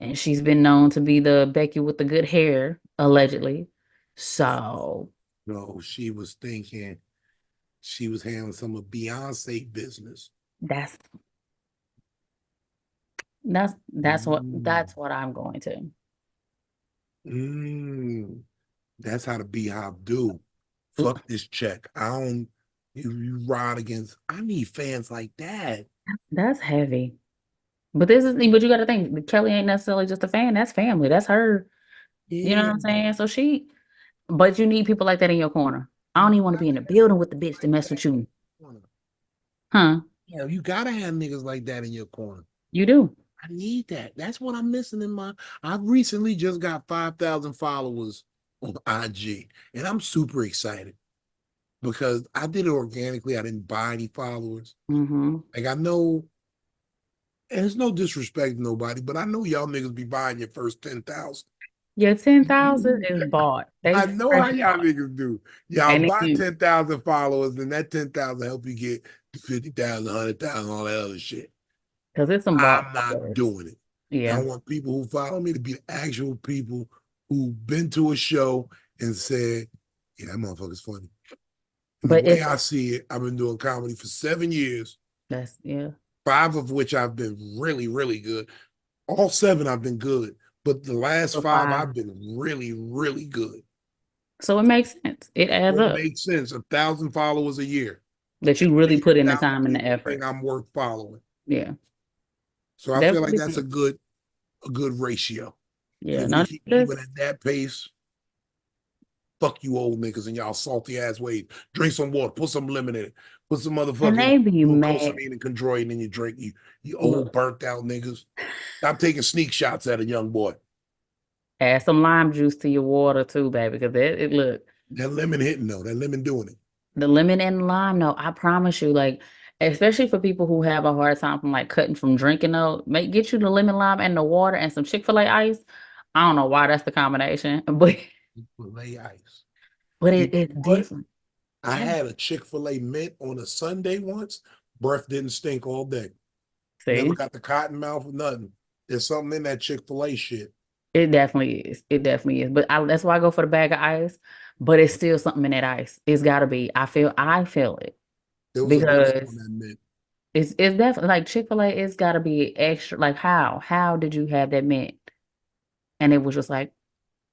And she's been known to be the Becky with the good hair, allegedly. So No, she was thinking she was handling some of Beyonce business. that's that's what Mm. that's what I'm going to. Mm. That's how the Beehive do. Fuck this check. I don't. You ride against. I need fans like that. That's heavy. But but you got to think, Kelly ain't necessarily just a fan. That's family. That's her. You know what Yeah. I'm saying? So but you need people like that in your corner. I You don't even want to be gotta in the have building with the niggas bitch to like mess that with in you. your corner. Huh? Yeah, you gotta have niggas like that in your corner. You do. I need that. That's what I'm missing in my. I've recently just got 5,000 followers on IG, and I'm super excited because I did it organically. I didn't buy any followers. Mm-hmm. Like I know, and it's no disrespect to nobody, but I know y'all niggas be buying your first 10,000. Your 10,000 is bought. They I know how fresh y'all bought. niggas do. Y'all And buy then 10,000 followers, and that 10,000 help you get to 50,000, 100,000, all that other shit. because it's some bought I'm not followers. doing it. I Yeah. want people who follow me to be the actual people who've been to a show and said, yeah, that motherfucker's funny. And the But way I see it, I've been doing comedy for 7 years, yeah. 5 of which I've been really, really good. All 7 I've been good, but the last So 5 five. I've been really, really good. So it makes sense. It adds So it up makes sense. 1,000 followers a year. that you That really means put in the 1,000 time and the people effort. think I'm worth following. Yeah. So I feel like Definitely that's a think. good ratio. And Yeah. if we Not keep moving this. at that pace, fuck you old niggas and y'all salty ass ways. Drink some water, put some lemon in it, put some And motherfucking they be mad. glucosamine and chondroitin in your drink. You old Look, burnt out niggas. Stop taking sneak shots at a young boy. add some lime juice to your water too, baby, because it look. That lemon hitting though, that lemon doing it. The lemon and lime, no, I promise you, like, especially for people who have a hard time from like cutting from drinking though, get you the lemon lime and the water and some Chick-fil-A ice. I don't know why that's the combination, but Chick-fil-A ice. You it's know what? different. I Yeah. had a Chick-fil-A mint on a Sunday once. Breath didn't stink all day. Never See, got the cotton mouth or nothing. There's something in that Chick-fil-A shit. it definitely is. It definitely is. But that's why I go for the bag of ice. But it's still something in that ice. It's gotta be. I feel it There was a difference on because that mint. it's definitely like Chick-fil-A, it's gotta be extra. Like how did you have that mint? And it was just like,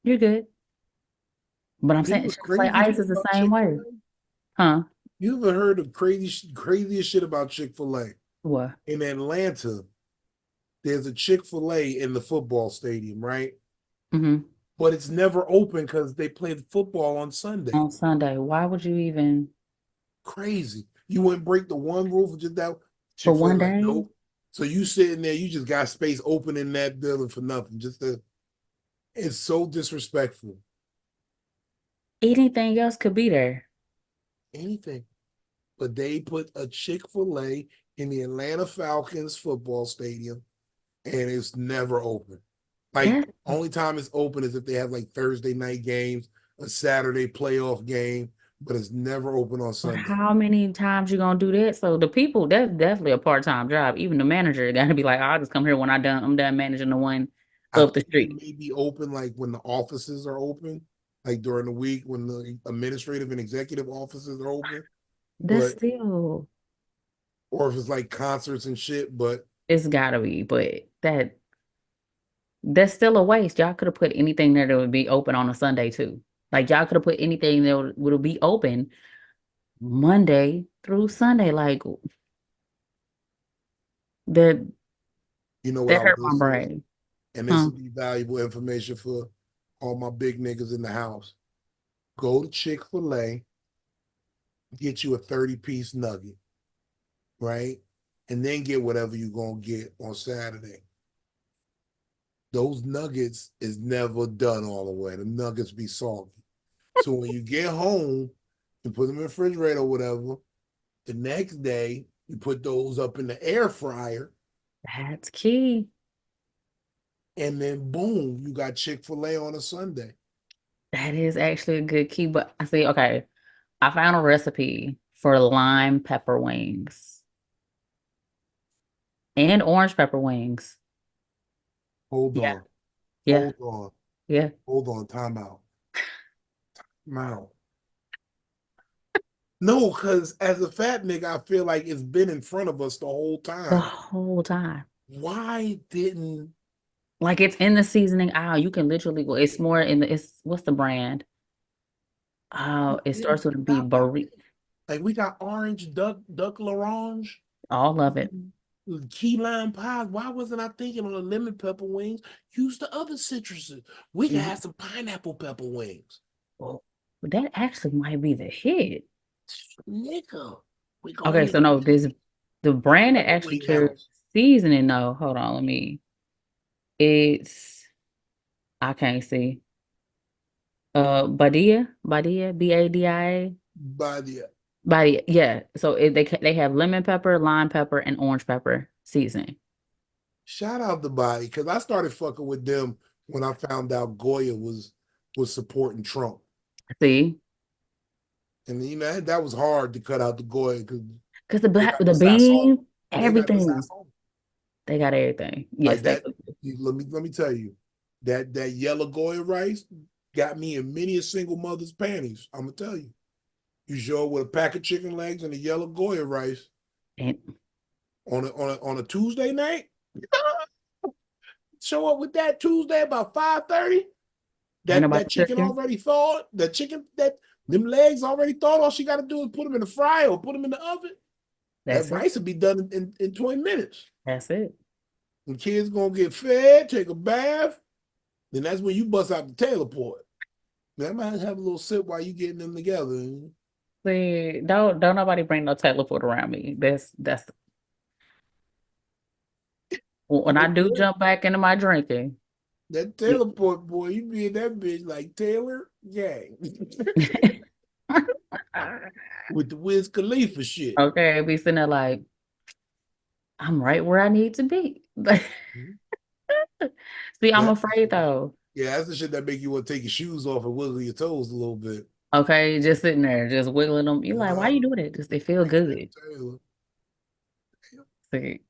you're good. But I'm You know saying what's Chick-fil-A crazy ice too is the about same way. Chick-fil-A? Huh? You ever heard of craziest shit about Chick-fil-A? What? In Atlanta, there's a Chick-fil-A in the football stadium, right? Mm-hmm. But it's never open because they play the football on Sunday. On Sunday. Why would you even Crazy. You wouldn't break the one rule for just that. for Chick-fil-A one like, day? nope. So you sitting there, you just got space open in that building for nothing. It's so disrespectful. Anything else could be there. Anything. But they put a Chick-fil-A in the Atlanta Falcons football stadium and it's never open. Like, That only time it's open is if they have like Thursday night games, a Saturday playoff game, but it's never open on but Sunday. how many times you gonna do that? So the people, that's definitely a part-time job. Even the manager gotta be like, I'll just come here when I'm done managing the one I up the think it street. may be open like when the offices are open, like during the week when the administrative and executive offices are open, That's but still or if it's like concerts and shit, but it's gotta be, but that's still a waste. Y'all could have put anything there that would be open on a Sunday too. Like y'all could have put anything that would be open Monday through Sunday. Like that you know what that I hurt will my say, brain. and this Huh. will be valuable information for all my big niggas in the house. Go to Chick-fil-A, get you a 30-piece nugget, right? And then get whatever you're gonna get on Saturday. Those nuggets is never done all the way. The nuggets be salty. So when you get home, you put them in the refrigerator or whatever. The next day, you put those up in the air fryer, That's key. and then boom, you got Chick-fil-A on a Sunday. That is actually a good key. But I see, okay, I found a recipe for lime pepper wings and orange pepper wings. Hold Yeah, on, yeah, hold on, yeah. hold on, time out. Now, no, because as a fat nigga, I feel like it's been in front of us the whole The time. whole time. Why didn't Like it's in the seasoning aisle. You can literally go, it's more in the, it's, what's the brand? Oh, it didn't starts with a B, stop at burrito. that? Like we got orange duck l'orange, All of it. key lime pies. Why wasn't I thinking on the lemon pepper wings? Use the other citruses. We could Mhm. have some pineapple pepper wings. Well, that actually might be the hit. Nigga, we go Okay, in so no, the brand that pepper actually wing carries house. seasoning though. Hold on, it's I can't see. Badia, Badia. By the Badia, yeah. So they have lemon pepper, lime pepper, and orange pepper seasoning. shout out the body because I started fucking with them when I found out Goya was supporting Trump. See, And that was hard to cut out the Goya because because they got the the sazon. bean, They got the everything, sazon. they got everything. Yes, Like they that. Let me tell you, that yellow Goya rice got me in many a single mother's panties. I'm gonna tell you. You show up with a pack of chicken legs and a yellow Goya rice and on a Tuesday night. Show up with that Tuesday about 5:30. ain't That nobody chicken cooking. already thawed. That chicken that them legs already thawed. All she got to do is put them in the fryer or put them in the oven. That That's it. rice will be done in 20 minutes. That's it. And kids gonna get fed, take a bath. Then that's when you bust out the Taylor port. Man, I might have a little sip while you getting them together. See, don't nobody bring no teleport around me. That's when I do jump back into my drinking. That Taylor port boy, you be in that bitch like Taylor Gang with the Wiz Khalifa shit. Okay, be sitting there like I'm right where I need to be. See, I'm That, afraid though. yeah, that's the shit that make you want to take your shoes off and wiggle your toes a little bit. Okay, just sitting there, just wiggling them. You're like, why you Uh, doing it? Just they feel Taylor. good. See,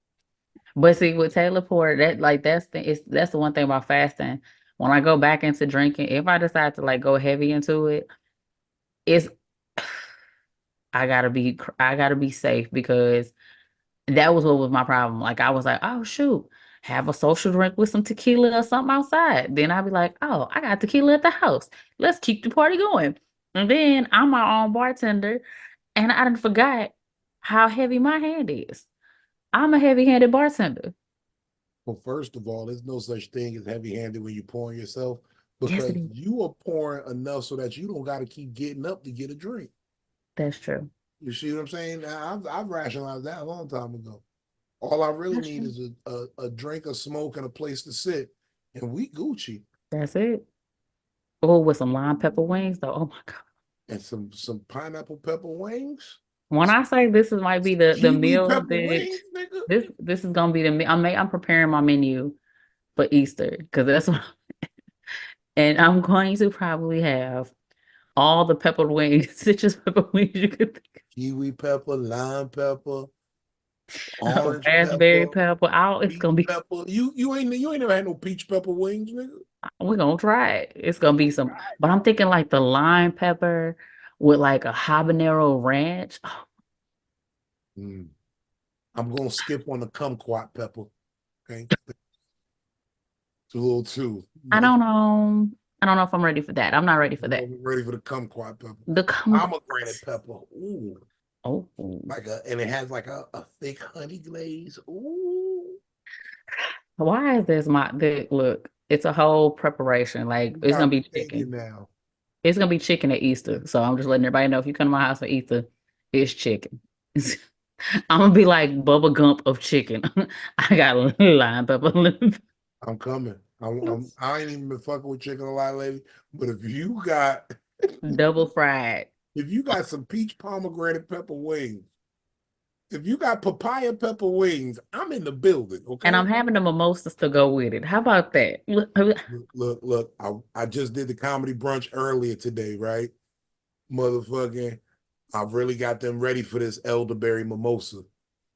but see, with Taylor Port, that's the one thing about fasting. When I go back into drinking, if I decide to like go heavy into it, it's I gotta be safe because that was what was my problem. Like I was like, oh shoot, have a social drink with some tequila or something outside. Then I'd be like, oh, I got tequila at the house. Let's keep the party going. And then I'm my own bartender. And I done forgot how heavy my hand is. I'm a heavy-handed bartender. Well, first of all, there's no such thing as heavy-handed when you're pouring yourself Yes, because it is. you are pouring enough so that you don't got to keep getting up to get a drink. That's true. You see what I'm saying? I've rationalized that a long time ago. All I really That's need true. is a drink, a smoke, and a place to sit, and we Gucci. That's it. Oh, with some lime pepper wings, though. Oh my God. And some pineapple pepper wings, When I say this is might be some the kiwi meal pepper that wings, nigga. this is gonna be the meal. I'm preparing my menu for Easter because that's what and I'm going to probably have all the pepper wings, citrus pepper wings you could think Kiwi pepper, lime pepper, of, orange raspberry pepper, pepper. All it's peach gonna be. pepper. You ain't never had no peach pepper wings, nigga. We're gonna try it. It's gonna be some, but I'm thinking like the lime pepper with like a habanero ranch. Oh, Mm. I'm gonna skip on the kumquat pepper. Okay, it's a little too. I Like, don't know. I don't know if I'm ready for that. I'm not ready for that. I'm ready for the kumquat pepper. The Pomegranate pepper. Ooh, oh, and it has like a thick honey glaze. Ooh, why is this look? It's a whole preparation. Like you it's got gonna me be thinking chicken. now. It's gonna be chicken at Easter. So I'm just letting everybody know if you come to my house for Easter, it's chicken. I'm gonna be like Bubba Gump of chicken. I got lime pepper, I'm coming. I ain't even been fucking with chicken a lot lately. But double fried. if you got some peach pomegranate pepper wings, if you got papaya pepper wings, I'm in the building. And I'm Okay. having the mimosas to go with it. How about that? Look. I just did the comedy brunch earlier today, right? Motherfucking, I've really got them ready for this elderberry mimosa. It's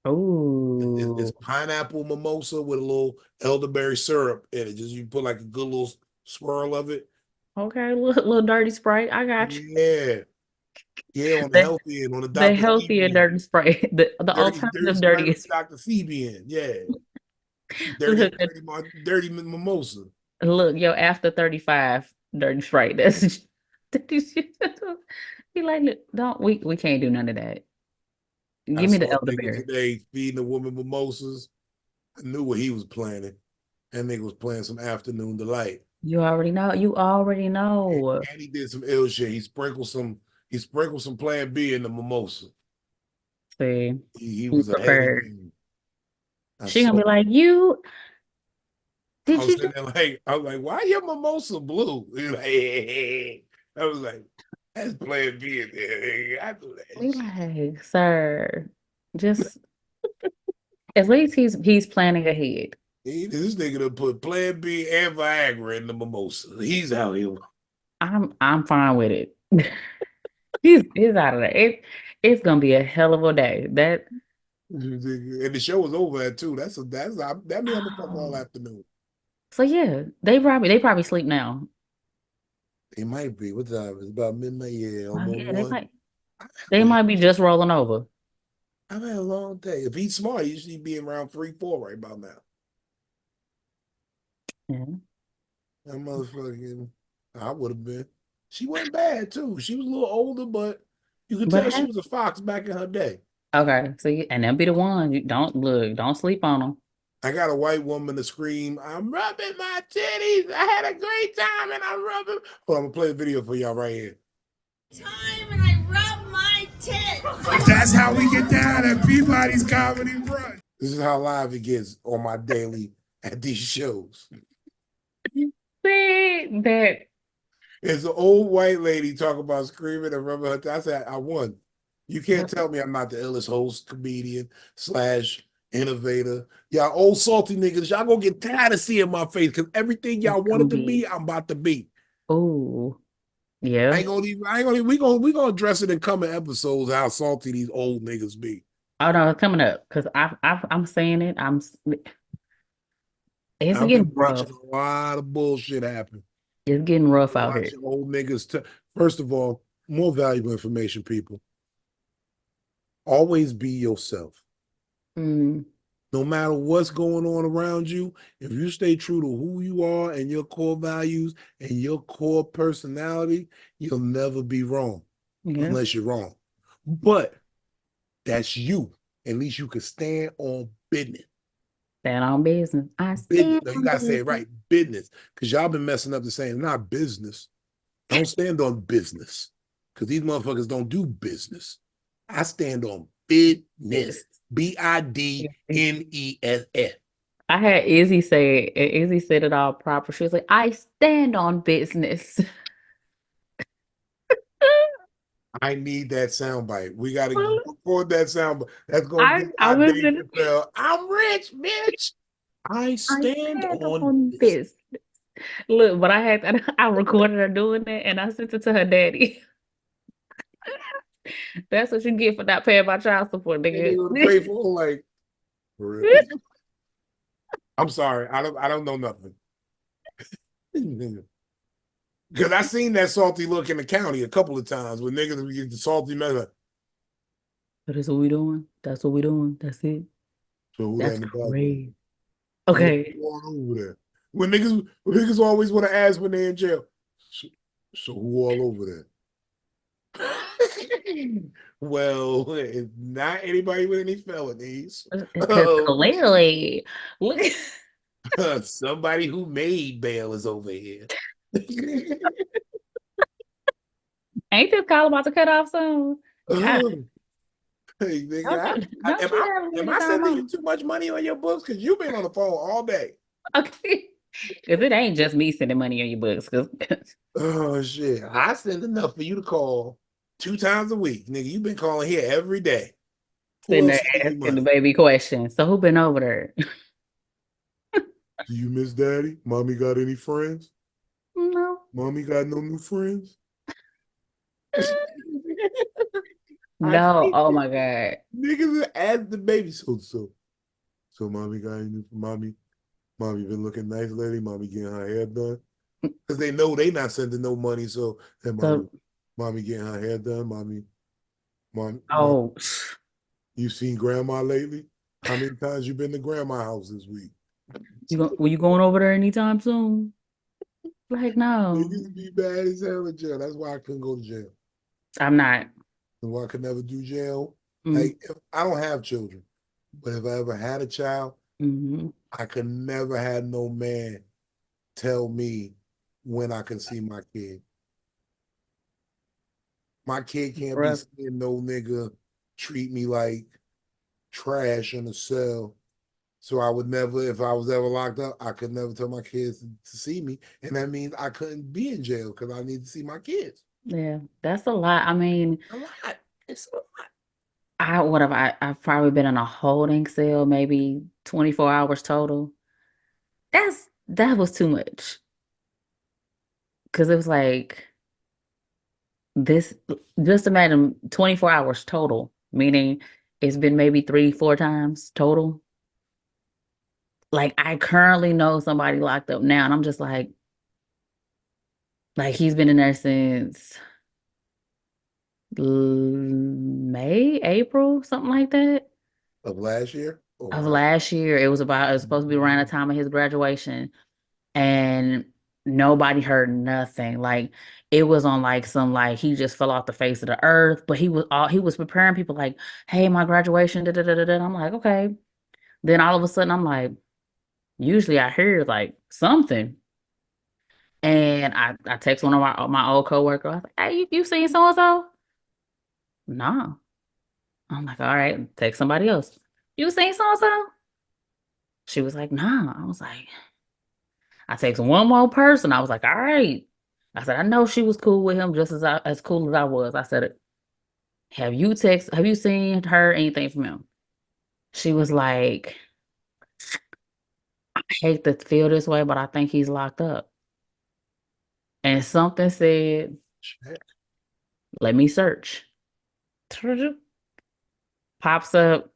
Oh, pineapple mimosa with a little elderberry syrup in it. Just you put like a good little swirl of it. okay, little dirty Sprite. I got you. Yeah. Yeah, on the The, healthy end, on the the Dr. healthier CB end. dirty Sprite, the Dirty alternative Sprite with dirtiest. the Dr. CB end. Yeah. Look, Dirty mimosa. look, yo, after 35 dirty Sprite. That's be like, look, don't we can't do none of that. I Give me the saw a nigga elderberry. today feeding a woman mimosas. I knew what he was planning. That nigga was playing some afternoon delight. You already know. You already know. And he did some ill shit. He sprinkled some Plan B in the mimosa. See, He you was a heavy prepared. dude. I She gonna saw. be like, you I did was you sitting just there like, I was like, why your mimosa blue? He was like, hey. I was like, that's Plan B in there. I do that be shit. like, sir, just at least he's planning ahead. This nigga done put Plan B and Viagra in the mimosa. He's out here. I'm fine with it. He's out of there. It's gonna be a hell of a day. That And the show was over at 2. That means I'm gonna fuck all oh. afternoon. So yeah, they probably sleep now. It might be. What time? It's about midnight. Yeah, Oh, almost yeah, one. they might be just rolling over. I've had a long day. If he's smart, he usually be around 3, 4 right about now. Yeah. That motherfucking, I would have been. She wasn't bad too. She was a little older, but you could But tell she was a fox back in her day. okay, so and they'll be the one. You don't sleep on them. I got a white woman to scream, I'm rubbing my titties. I had a great time and I'm rubbing. Hold on, I'm gonna play a video for y'all right here. Time and I rub my tits. That's how we get down at Peabody's Comedy Brunch. This is how live it gets on my daily at these shows. See that It's an old white lady talking about screaming and rubbing her. I said, I won. You can't tell me I'm not the illest host, comedian / innovator. Y'all old salty niggas, y'all gonna get tired of seeing my face because everything y'all it's gonna wanted to be. be, I'm about to be. Oh, yeah. We gonna address it in coming episodes how salty these old niggas be. Oh no, it's coming up because I'm saying it. It's I've been getting watching rough. a lot of bullshit happen. It's getting rough out here. Watching old niggas. First of all, more valuable information, people. Always be yourself. Mm, No matter what's going on around you, if you stay true to who you are and your core values and your core personality, you'll never be wrong yeah. unless you're wrong. But that's you. At least you can stand on business. Stand on business. I Business. stand No, you on gotta say it business. right. Business. Because y'all been messing up the saying, not business. Don't stand on business. Because these motherfuckers don't do business. I stand on business. BIDNESS. I had Izzy say it, and Izzy said it all proper. She was like, I stand on business. I need that soundbite. We got to record that soundbite. That's going to be I our was Dave in Chappelle. I'm rich, bitch. I I stand stand on on this. business. Look, but I recorded her doing it and I sent it to her daddy. That's what you get for not paying my child support, And they nigga. go to pay for like, for real. I'm sorry. I don't know nothing. Because I seen that salty look in the county a couple of times when niggas would get the salty mess. So that's what we doing. That's what we doing. That's it. So who that That's in the background? crazy. So what's Okay. going on over there? When niggas always want to ask when they're in jail. So who all over there? Well, it's not anybody with any felonies. Because clearly, look, Somebody who made bail is over here. ain't this call about to cut off soon? God, Hey, nigga, don't you have a am limited I time sending you on? too much money on your books? Because you've been on the phone all day. Okay. Because it ain't just me sending money on your books. Because Oh shit. I send enough for you to call 2 times a week. Nigga, you've been calling here every day. Who sitting else there sending you asking the money? baby question. So who been over there? Do you miss daddy? Mommy got any friends? No. Mommy got no new friends? I No. see Oh my God. niggas ask the baby. So mommy got any mommy been looking nice lately. Mommy getting her hair done. Because they know they not sending no money. So hey So, mommy getting her hair done. Mom, oh, you seen grandma lately? How many times you been to grandma house this week? were you going over there anytime soon? Like, no, Niggas be bad as hell in jail. That's why I couldn't go to jail. I'm not. That's why I could never do jail. Mm-hmm. Like I don't have children, but if I ever had a child, Mm-hmm. I could never have no man tell me when I can see my kid. My kid can't be Bruh. seeing no nigga treat me like trash in a cell. So I would never, if I was ever locked up, I could never tell my kids to see me. And that means I couldn't be in jail because I need to see my kids. Yeah, that's a lot. I mean, A lot. It's a lot. I've probably been in a holding cell maybe 24 hours total. That was too much. Because it was like this, just imagine 24 hours total, meaning it's been maybe 3, 4 times total. Like I currently know somebody locked up now, and I'm just like he's been in there since May, April, something like that Of last year? Oh of wow. last year. It was supposed to be around the time of his graduation, and nobody heard nothing. Like it was on like some like he just fell off the face of the earth, but he was preparing people like, hey, my graduation, da da da da. I'm like, okay. Then all of a sudden, I'm like, usually I hear like something. And I text one of my old coworkers. I was like, hey, you seen so and so? No. I'm like, all right, text somebody else. You seen so and so? She was like, nah. I was like, I text one more person. I was like, all right. I said, I know she was cool with him just as cool as I was. I said, have you seen her anything from him? She was like, I hate to feel this way, but I think he's locked up. And something said, let me search. Pops up.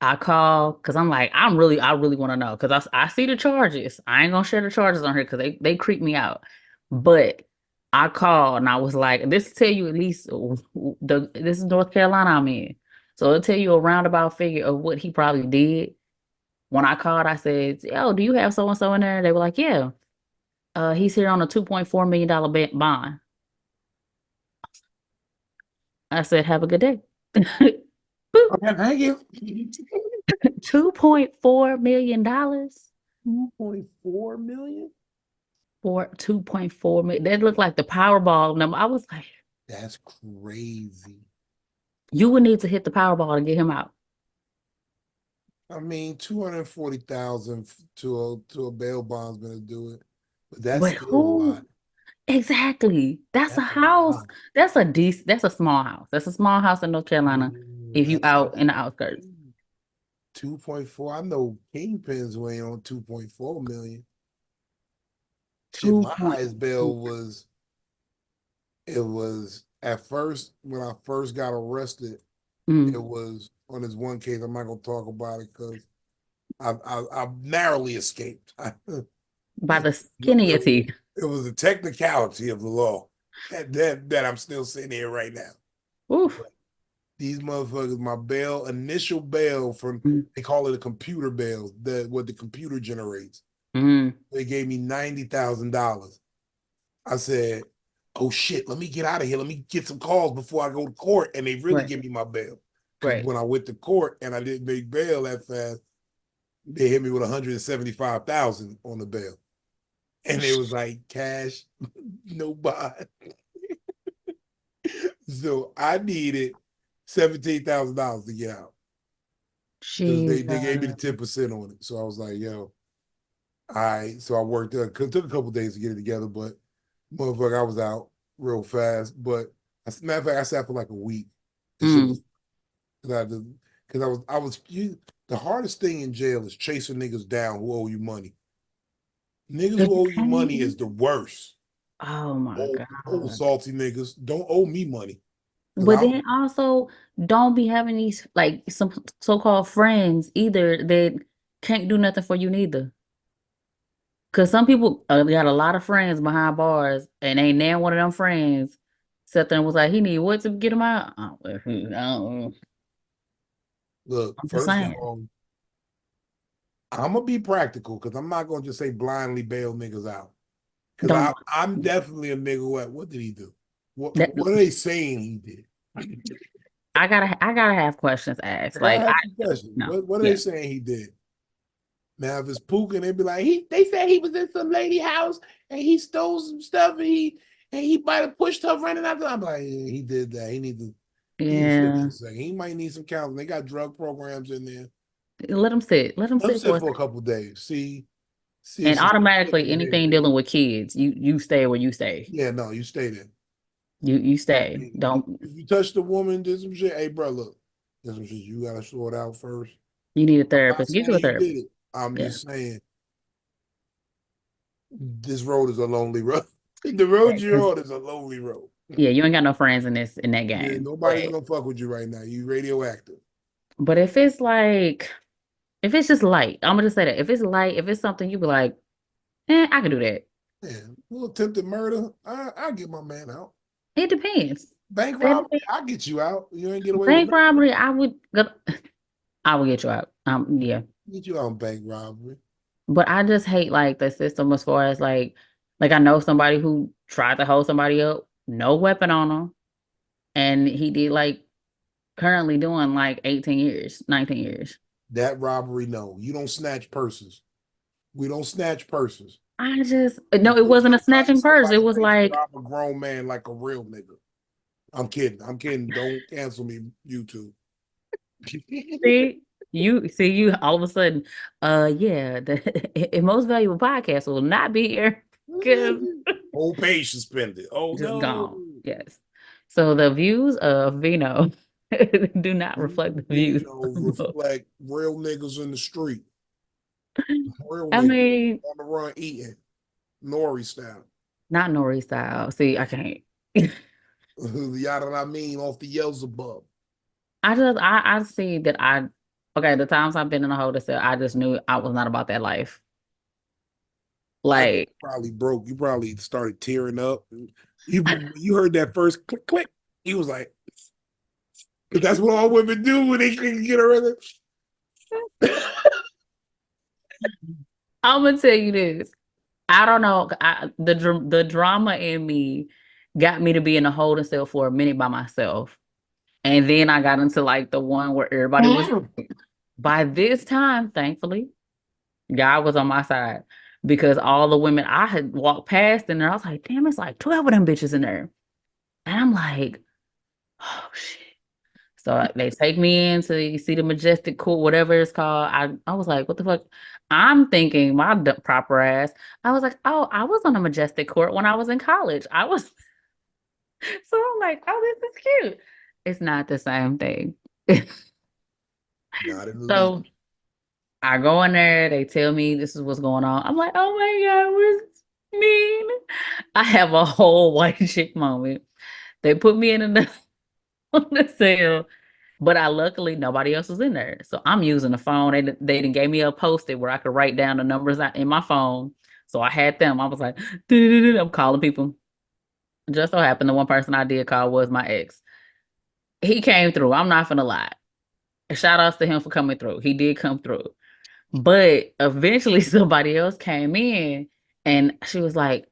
I call because I'm like, I really want to know because I see the charges. I ain't gonna share the charges on here because they creep me out. But I called and I was like, this tell you at least this is North Carolina I'm in. So it'll tell you a roundabout figure of what he probably did. When I called, I said, oh, do you have so and so in there? They were like, yeah. He's here on a $2.4 million bond. I said, have a good day. Okay, thank you. $2.4 million 2.4 million? for 2.4 million. That looked like the Powerball number. I was like, That's crazy. you would need to hit the Powerball to get him out. I mean, 240,000 to a bail bondsman to do it, but that's But still a who? lot. Exactly. That's a That's a house. lot. That's a small house. That's a small house in North Carolina if you That's out in the outskirts. 2.4. I know kingpins weigh on 2.4 million. Shit, Two my point. highest bail was at first when I first got arrested. Mm. It was on this one case. I'm not gonna talk about it because I narrowly escaped. By the skin of your teeth. It was a technicality of the law that I'm still sitting here right now. Oof. But these motherfuckers, my initial bail from Mm. they call it a computer bail, what the computer generates. Mm. They gave me $90,000. I said, "Oh shit, let me get out of here. Let me get some calls before I go to court." And they really Right. give me my bail. Because Right. when I went to court and I didn't make bail that fast, they hit me with 175,000 on the bail. And it was like cash, no bond. So I needed $17,000 to get out. Because they gave me the 10% on it. So I was like, yo, all right. So I worked there. It took a couple days to get it together, but motherfucker, I was out real fast. But as a matter of fact, I sat for like a week. That shit was the hardest thing in jail is chasing niggas down who owe you money. Niggas who owe you money is the worst. Oh my Old God. salty niggas don't owe me money. But then also don't be having these like some so-called friends either that can't do nothing for you neither. Cause some people got a lot of friends behind bars and ain't now one of them friends sat there and was like, he need what to get him out? Oh, Look, I'm just first of saying. all, I'm gonna be practical because I'm not gonna just say blindly bail niggas out. Because I'm definitely a nigga what did he do? What are they saying he did? I gotta have questions asked. Like what are they saying he did? Now if it's Pookin, they'd be like, they said he was in some lady house and he stole some stuff and he might have pushed her running out. I'm like, yeah, he did that. He need to he might need some counseling. They got drug programs in there. Let him sit. Let him sit for a couple days. See and automatically anything dealing with kids, you stay where you stay. Yeah, no, you stay there. You stay. Don't if you touch the woman, did some shit. Hey, bro, look, there's some shit you gotta sort out first. You need a therapist. Get you a therapist. Did it. I'm just saying, this road is a lonely road. The road you're on is a lonely road. Yeah, you ain't got no friends in that game. Yeah, nobody's gonna fuck with you right now. You radioactive. But if it's just light, I'm gonna just say that. If it's light, if it's something you be like, I can do that. Yeah, a little attempted murder, I'll get my man out. It depends. Bank robbery, I'll get you out. You ain't get away bank with robbery, I will get you out. Yeah. Get you out on bank robbery. But I just hate like the system as far as like I know somebody who tried to hold somebody up, no weapon on him, and he did like currently doing like 18 years, 19 years. That robbery, no. You don't snatch purses. We don't snatch purses. I just no, it wasn't a snatching purse. It was like I'm a grown man like a real nigga. I'm kidding. Don't cancel me, YouTube. you all of a sudden, yeah, the most valuable podcast will not be here because whole page suspended. Oh just no, gone. Yes. So the views of Vino do not reflect the views. Reflect real niggas in the street. Real I niggas mean, on the run eating Nori style. Not Nori style. See, I can't. Yada I mean off the Beelzebub. I see that the times I've been in a hotel cell, I just knew I was not about that life. Like probably broke. You probably started tearing up. You heard that first click click. He was like, because that's what all women do when they can get her. I'm gonna tell you this. I don't know. The drama in me got me to be in a holding cell for a minute by myself. And then I got into like the one where everybody was, by this time, thankfully, God was on my side because all the women I had walked past in there, I was like, damn, it's like 12 of them bitches in there. And I'm like, oh shit. So they take me in to see the majestic court, whatever it's called. I was like, what the fuck? I'm thinking my proper ass. I was like, oh, I was on a majestic court when I was in college. I was so I'm like, oh, this is cute. It's not the same thing. Not in the least. So I go in there, they tell me this is what's going on. I'm like, oh my God, what's mean? I have a whole white chick moment. They put me in the, on the cell, but I luckily nobody else was in there. So I'm using the phone. They didn't gave me a post-it where I could write down the numbers in my phone. So I had them. I was like, I'm calling people. Just so happened the one person I did call was my ex. He came through. I'm not gonna lie. Shout outs to him for coming through. He did come through. But eventually somebody else came in and she was like,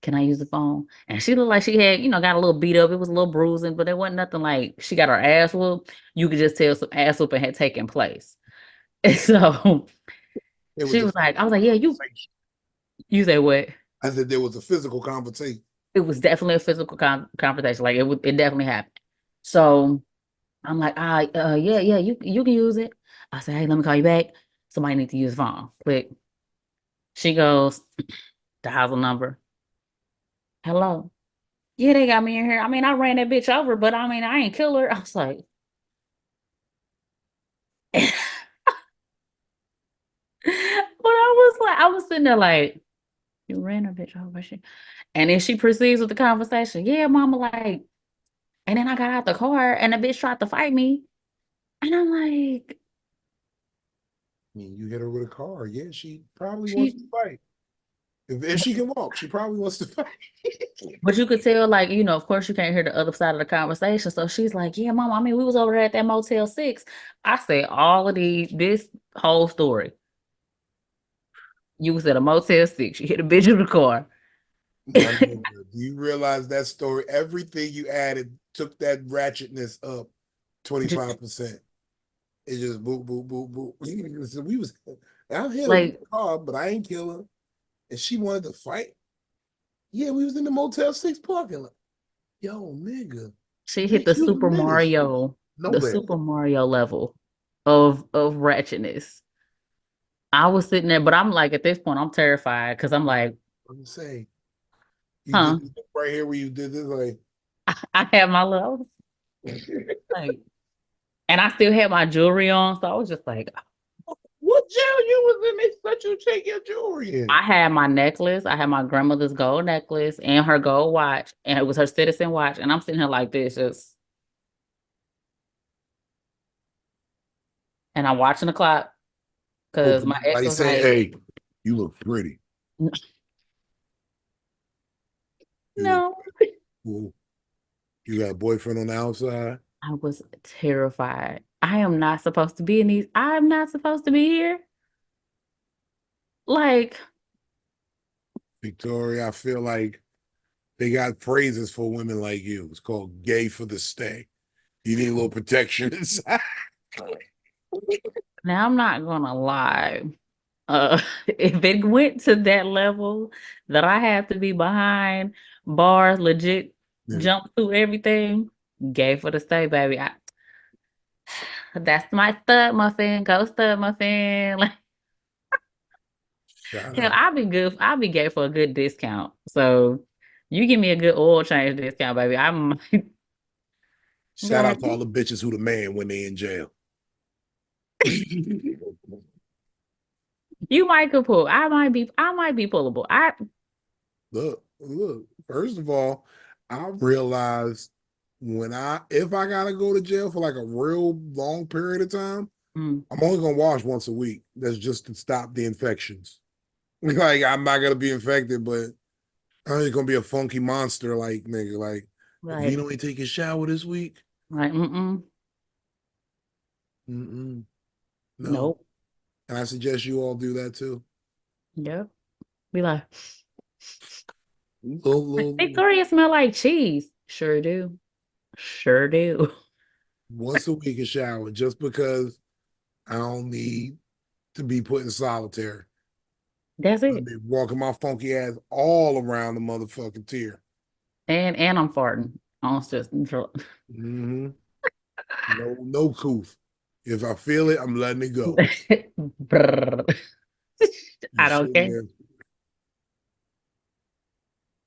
can I use the phone? And she looked like she had, got a little beat up. It was a little bruising, but it wasn't nothing like she got her ass whooped. You could just tell some ass whooping had taken place. And so It was she a was like, I was like, yeah, you say what? I said there was a physical conversation. It was definitely a physical confrontation. Like it definitely happened. So I'm like, yeah, you can use it. I said, hey, let me call you back. Somebody need to use the phone. Click. She goes, dials a number. Hello. Yeah, they got me in here. I mean, I ran that bitch over, but I mean, I ain't kill her. I was like, but I was sitting there like, you ran a bitch over. And then she proceeds with the conversation. Yeah, mama, like, and then I got out the car and the bitch tried to fight me. And I'm like, I mean, you hit her with a car. Yeah, she probably wants she, to fight. If she can walk, she probably wants to fight. but you could tell, like, of course you can't hear the other side of the conversation. So she's like, yeah, mama, I mean, we was over there at that Motel 6. I said all of this whole story. You was at a Motel 6. You hit a bitch in the car. My nigga, do you realize that story? Everything you added took that ratchetness up 25%. It just boop, boop, boop, boop. So we was I hit her with Like, the car, but I ain't kill her. And she wanted to fight. Yeah, we was in the Motel 6 parking lot. Yo, nigga. she hit Bitch, the you a Super menace. Mario, Know the that. Super Mario level of ratchetness. I was sitting there, but I'm like, at this point, I'm terrified because I'm like, I'm saying you huh? did this right here where you did this like I had my little like, and I still had my jewelry on, so I was just like, what jail you was in? They let you take your jewelry in. I had my necklace, I had my grandmother's gold necklace and her gold watch, and it was her citizen watch, and I'm sitting here like this, and I'm watching the clock because Hoping my ex nobody was say, like, hey, you look pretty. You look no. cool. You got a boyfriend on the outside? I was terrified. I am not supposed to be in these. I'm not supposed to be here. Like, Victoria, I feel like they got phrases for women like you. It's called gay for the stay. You need a little protection inside. now I'm not gonna lie. If it went to that level that I have to be behind bars, legit Yeah. jump through everything, gay for the stay, baby. That's my stud muffin. Go stud muffin. Like, Shout hell, out. I'll be good. I'll be gay for a good discount. So you give me a good oil change discount, baby. I'm go Shout ahead. out to all the bitches who the man when they in jail. You might could pull. I might be pullable. Look. First of all, I realized if I gotta go to jail for like a real long period of time, Mm, I'm only gonna wash once a week. That's just to stop the infections. Like I'm not gonna be infected, but I ain't gonna be a funky monster like nigga. Like right. Vino ain't take a shower this week. Right. Mm-mm. No. Nope. And I suggest you all do that too. Yep. Be like, Little, Victoria smell like cheese. Sure do. Sure do. Once a week a shower, just because I don't need to be put in solitary. That's I'll it. be walking my funky ass all around the motherfucking tier. And I'm farting on just Mm-hmm. No coof. If I feel it, I'm letting it go. Brrr. I Just don't sitting care.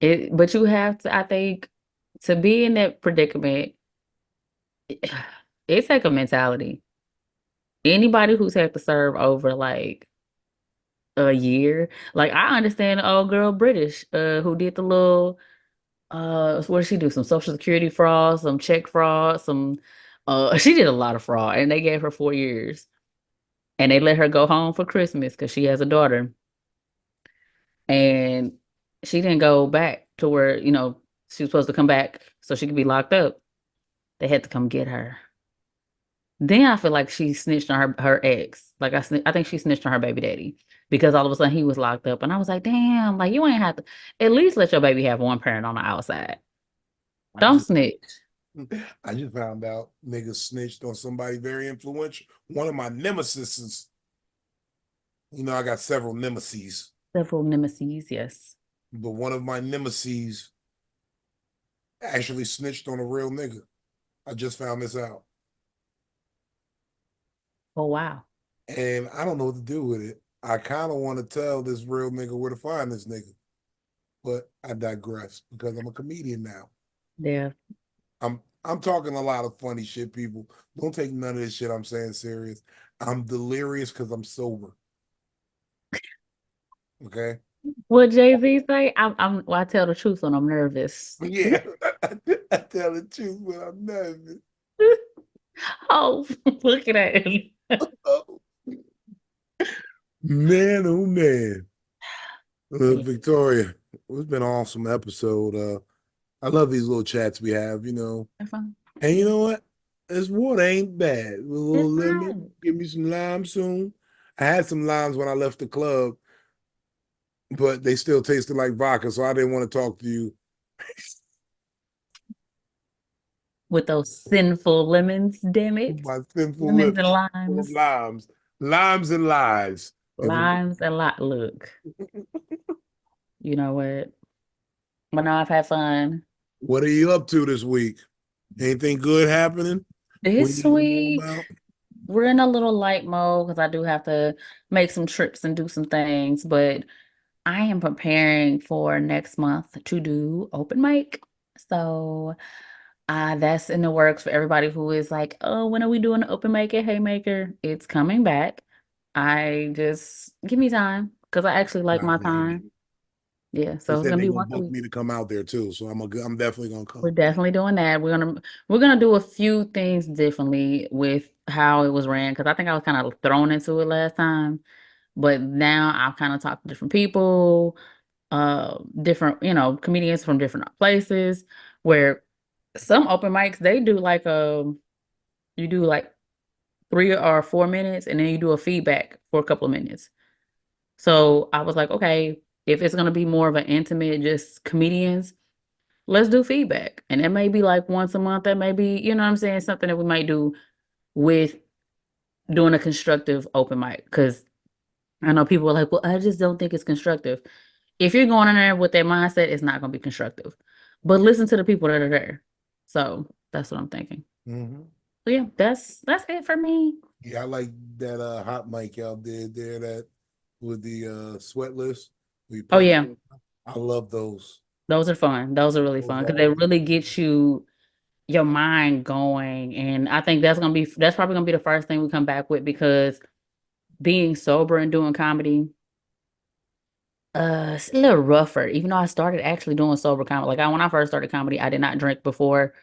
there. But you have to, I think, to be in that predicament, it's like a mentality. Anybody who's had to serve over like a year, like I understand the old girl British, who did the little what did she do? Some social security fraud, some check fraud, some she did a lot of fraud and they gave her 4 years and they let her go home for Christmas because she has a daughter. And she didn't go back to where, she was supposed to come back so she could be locked up. They had to come get her. Then I feel like she snitched on her ex. Like I think she snitched on her baby daddy because all of a sudden he was locked up. And I was like, damn, like you ain't have to at least let your baby have one parent on the outside. I Don't just snitch. I just found out niggas snitched on somebody very influential. One of my nemesis. I got several nemesis, Several nemesis, yes. but one of my nemesis actually snitched on a real nigga. I just found this out. Oh wow. And I don't know what to do with it. I kind of want to tell this real nigga where to find this nigga, but I digress because I'm a comedian now. Yeah. I'm talking a lot of funny shit, people. Don't take none of this shit I'm saying serious. I'm delirious because I'm sober. Okay. What Jay-Z say? Well, I tell the truth when I'm nervous. Yeah, I tell the truth when I'm nervous. Oh, look at that. Oh, man, oh man. Look, Yeah, Victoria, it's been an awesome episode. I love these little chats we have, that's fine. And you know what? This water ain't bad. A little It's lemon. not. Give me some lime soon. I had some limes when I left the club, but they still tasted like vodka, so I didn't want to talk to you. With those sinful lemons, damn it. My sinful Lemons and lips full of limes. limes and lies. Limes and look, you know what? But now I've had fun. What are you up to this week? Anything good happening? We This need to know week, about? we're in a little light mode because I do have to make some trips and do some things, but I am preparing for next month to do open mic. So that's in the works for everybody who is like, oh, when are we doing the open mic at Haymaker? It's coming back. I just give me time because I actually like my time. Yeah, They so it's said gonna they're be gonna once a book week. me to come out there too, so I'm definitely gonna We're come. definitely doing that. We're gonna do a few things differently with how it was ran because I think I was kind of thrown into it last time, but now I've kind of talked to different people, different comedians from different places. Where some open mics they do like you do like 3 or 4 minutes and then you do a feedback for a couple of minutes. So I was like, okay, if it's gonna be more of an intimate, just comedians, let's do feedback. And it may be like once a month. That may be, you know what I'm saying, something that we might do with doing a constructive open mic. Because I know people are like, well, I just don't think it's constructive. If you're going in there with that mindset, it's not going to be constructive. But listen to the people that are there. So that's what I'm thinking. Mm-hmm. So yeah, that's it for me. Yeah, I like that hot mic y'all did there that with the sweat list. We Oh punch. yeah, I love those. those are fun. Those are really Those fun are because they always really get your mind going. And I think that's probably gonna be the first thing we come back with because being sober and doing comedy, it's a little rougher. Even though I started actually doing sober comedy, like when I first started comedy, I did not drink before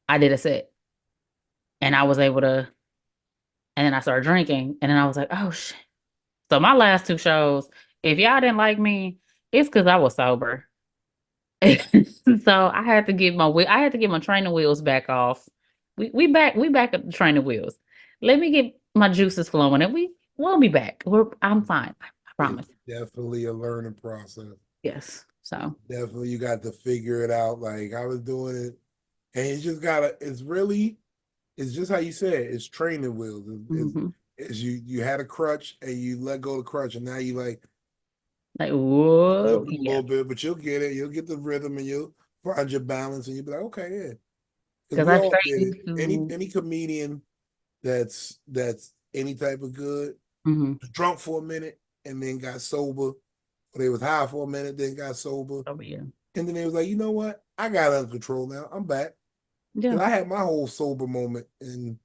I did a set, and I was able to. And then I started drinking, and then I was like, oh shit. So my last two shows, if y'all didn't like me, it's because I was sober. So I had to get my training wheels back off. We back at the training wheels. Let me get my juices flowing, and we'll be back. I'm fine. I it's promise. definitely a learning process. Yes. So Definitely you got to figure it out. Like I was doing it, and you just gotta. It's just how you said. It's training wheels. Mhm. It's you had a crutch and you let go of the crutch, and now you like Like, up whoa, a yeah. little bit, but you'll get it. You'll get the rhythm, and you'll find your balance, and you'll be like, okay, yeah. Because Because we I all straight did it. used to. Any comedian that's any type of good Mhm. was drunk for a minute and then got sober, or they was high for a minute, then got sober, Oh yeah. and then they was like, you know what? I got it under control now. I'm back. Yeah. And I had my whole sober moment, and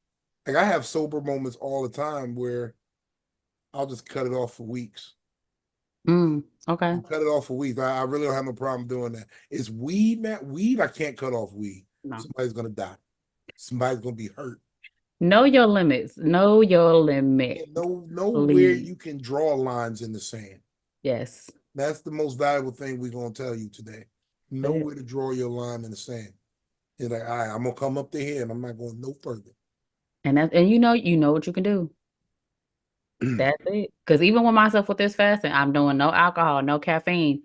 like I have sober moments all the time where I'll just cut it off for weeks. Okay. I'll cut it off for weeks. I really don't have no problem doing that. It's weed, man. Weed, I can't cut off weed. No. Somebody's gonna die. Somebody's gonna be hurt. Know your limits. Know your limit. And know where Please. you can draw lines in the sand. Yes. That's the most valuable thing we're gonna tell you today. Know Yeah. where to draw your line in the sand. You're like, all right, I'm gonna come up to here and I'm not going no further. And you know what you can do. That's it. Because even with myself with this fasting, I'm doing no alcohol, no caffeine.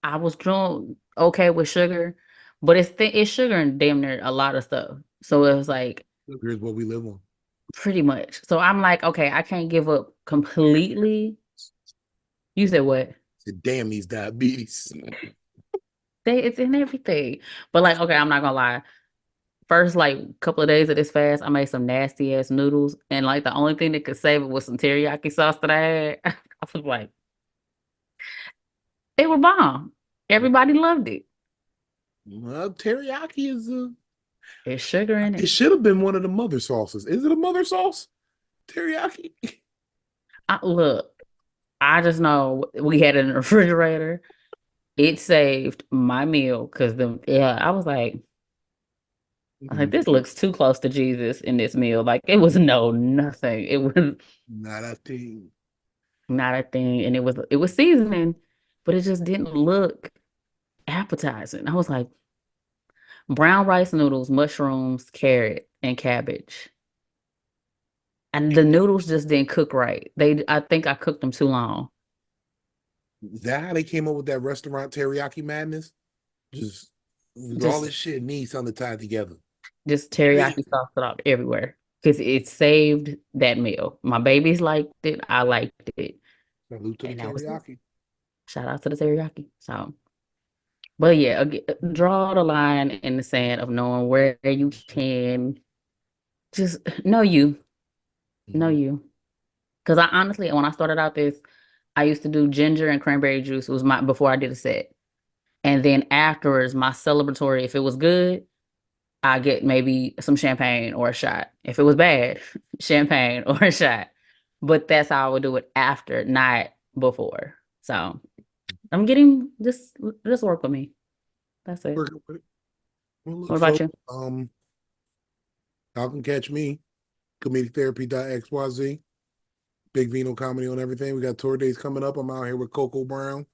I was doing okay with sugar, but it's sugar and damn near a lot of stuff. So it was like Here's what we live on. pretty much. So I'm like, okay, I can't give up completely. You said what? Said, damn these diabetes. It's in everything. But like, okay, I'm not gonna lie. First, like, couple of days of this fast, I made some nasty ass noodles, and like the only thing that could save it was some teriyaki sauce that I had. I was like, they were bomb. Everybody loved it. Well, teriyaki is There's sugar in it it. should have been one of the mother sauces. Is it a mother sauce? Teriyaki? Look, I just know we had it in the refrigerator. It saved my meal because I was like, this looks too close to Jesus in this meal. Like it was nothing. It was Not a thing. not a thing, and it was seasoning, but it just didn't look appetizing. I was like, brown rice noodles, mushrooms, carrot, and cabbage. And the noodles just didn't cook right. I think I cooked them too long. Is that how they came up with that restaurant teriyaki madness? Just all this Just shit needs something tied together. just teriyaki sauce it out everywhere because it saved that meal. My babies liked it. I liked it. Salute to the And that was it. teriyaki. Shout out to the teriyaki. So, but yeah, draw the line in the sand of knowing where you can just know you. Know you. Because I honestly, when I started out this, I used to do ginger and cranberry juice. It was my before I did a set. And then afterwards, my celebratory, if it was good, I get maybe some champagne or a shot. If it was bad, champagne or a shot. But that's how I would do it after, not before. So I'm getting just work with me. That's it. Working with it. Well, look, What about folks, you? y'all can catch me, ComedicTherapy.xyz. Big Vino comedy on everything. We got tour dates coming up. I'm out here with Coco Brown,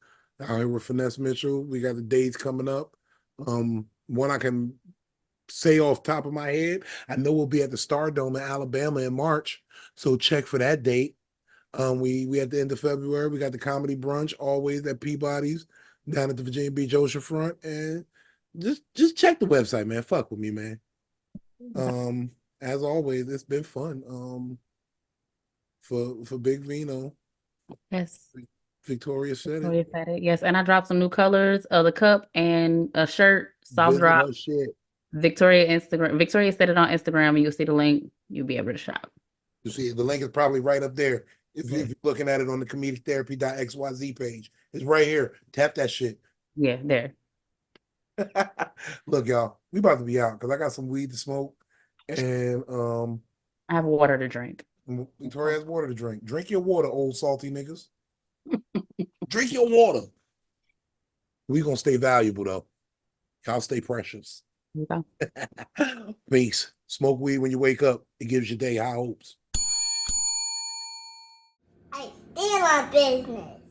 out here with Finesse Mitchell. We got the dates coming up. One I can say off top of my head, I know we'll be at the Stardome in Alabama in March. So check for that date. We at the end of February, we got the comedy brunch always at Peabody's down at the Virginia Beach Oceanfront. And just check the website, man. Fuck with me, man. As always, it's been fun. For Big Vino. Yes. Victoria said it. Victoria said it. Yes. And I dropped some new colors of the cup and a shirt, soft Visit drop. her shit. Victoria said it on Instagram, and you'll see the link. You'll be able to shop. You see, the link is probably right up there. If Yeah. you're looking at it on the ComedicTherapy.xyz page, it's right here. Tap that shit. Yeah, there. Look, y'all, we about to be out because I got some weed to smoke, and I have water to drink. Victoria has water to drink. Drink your water, old salty niggas. Drink your water. We gonna stay valuable though. Y'all stay precious. Okay. Peace. Smoke weed when you wake up. It gives your day high hopes. I feel my business.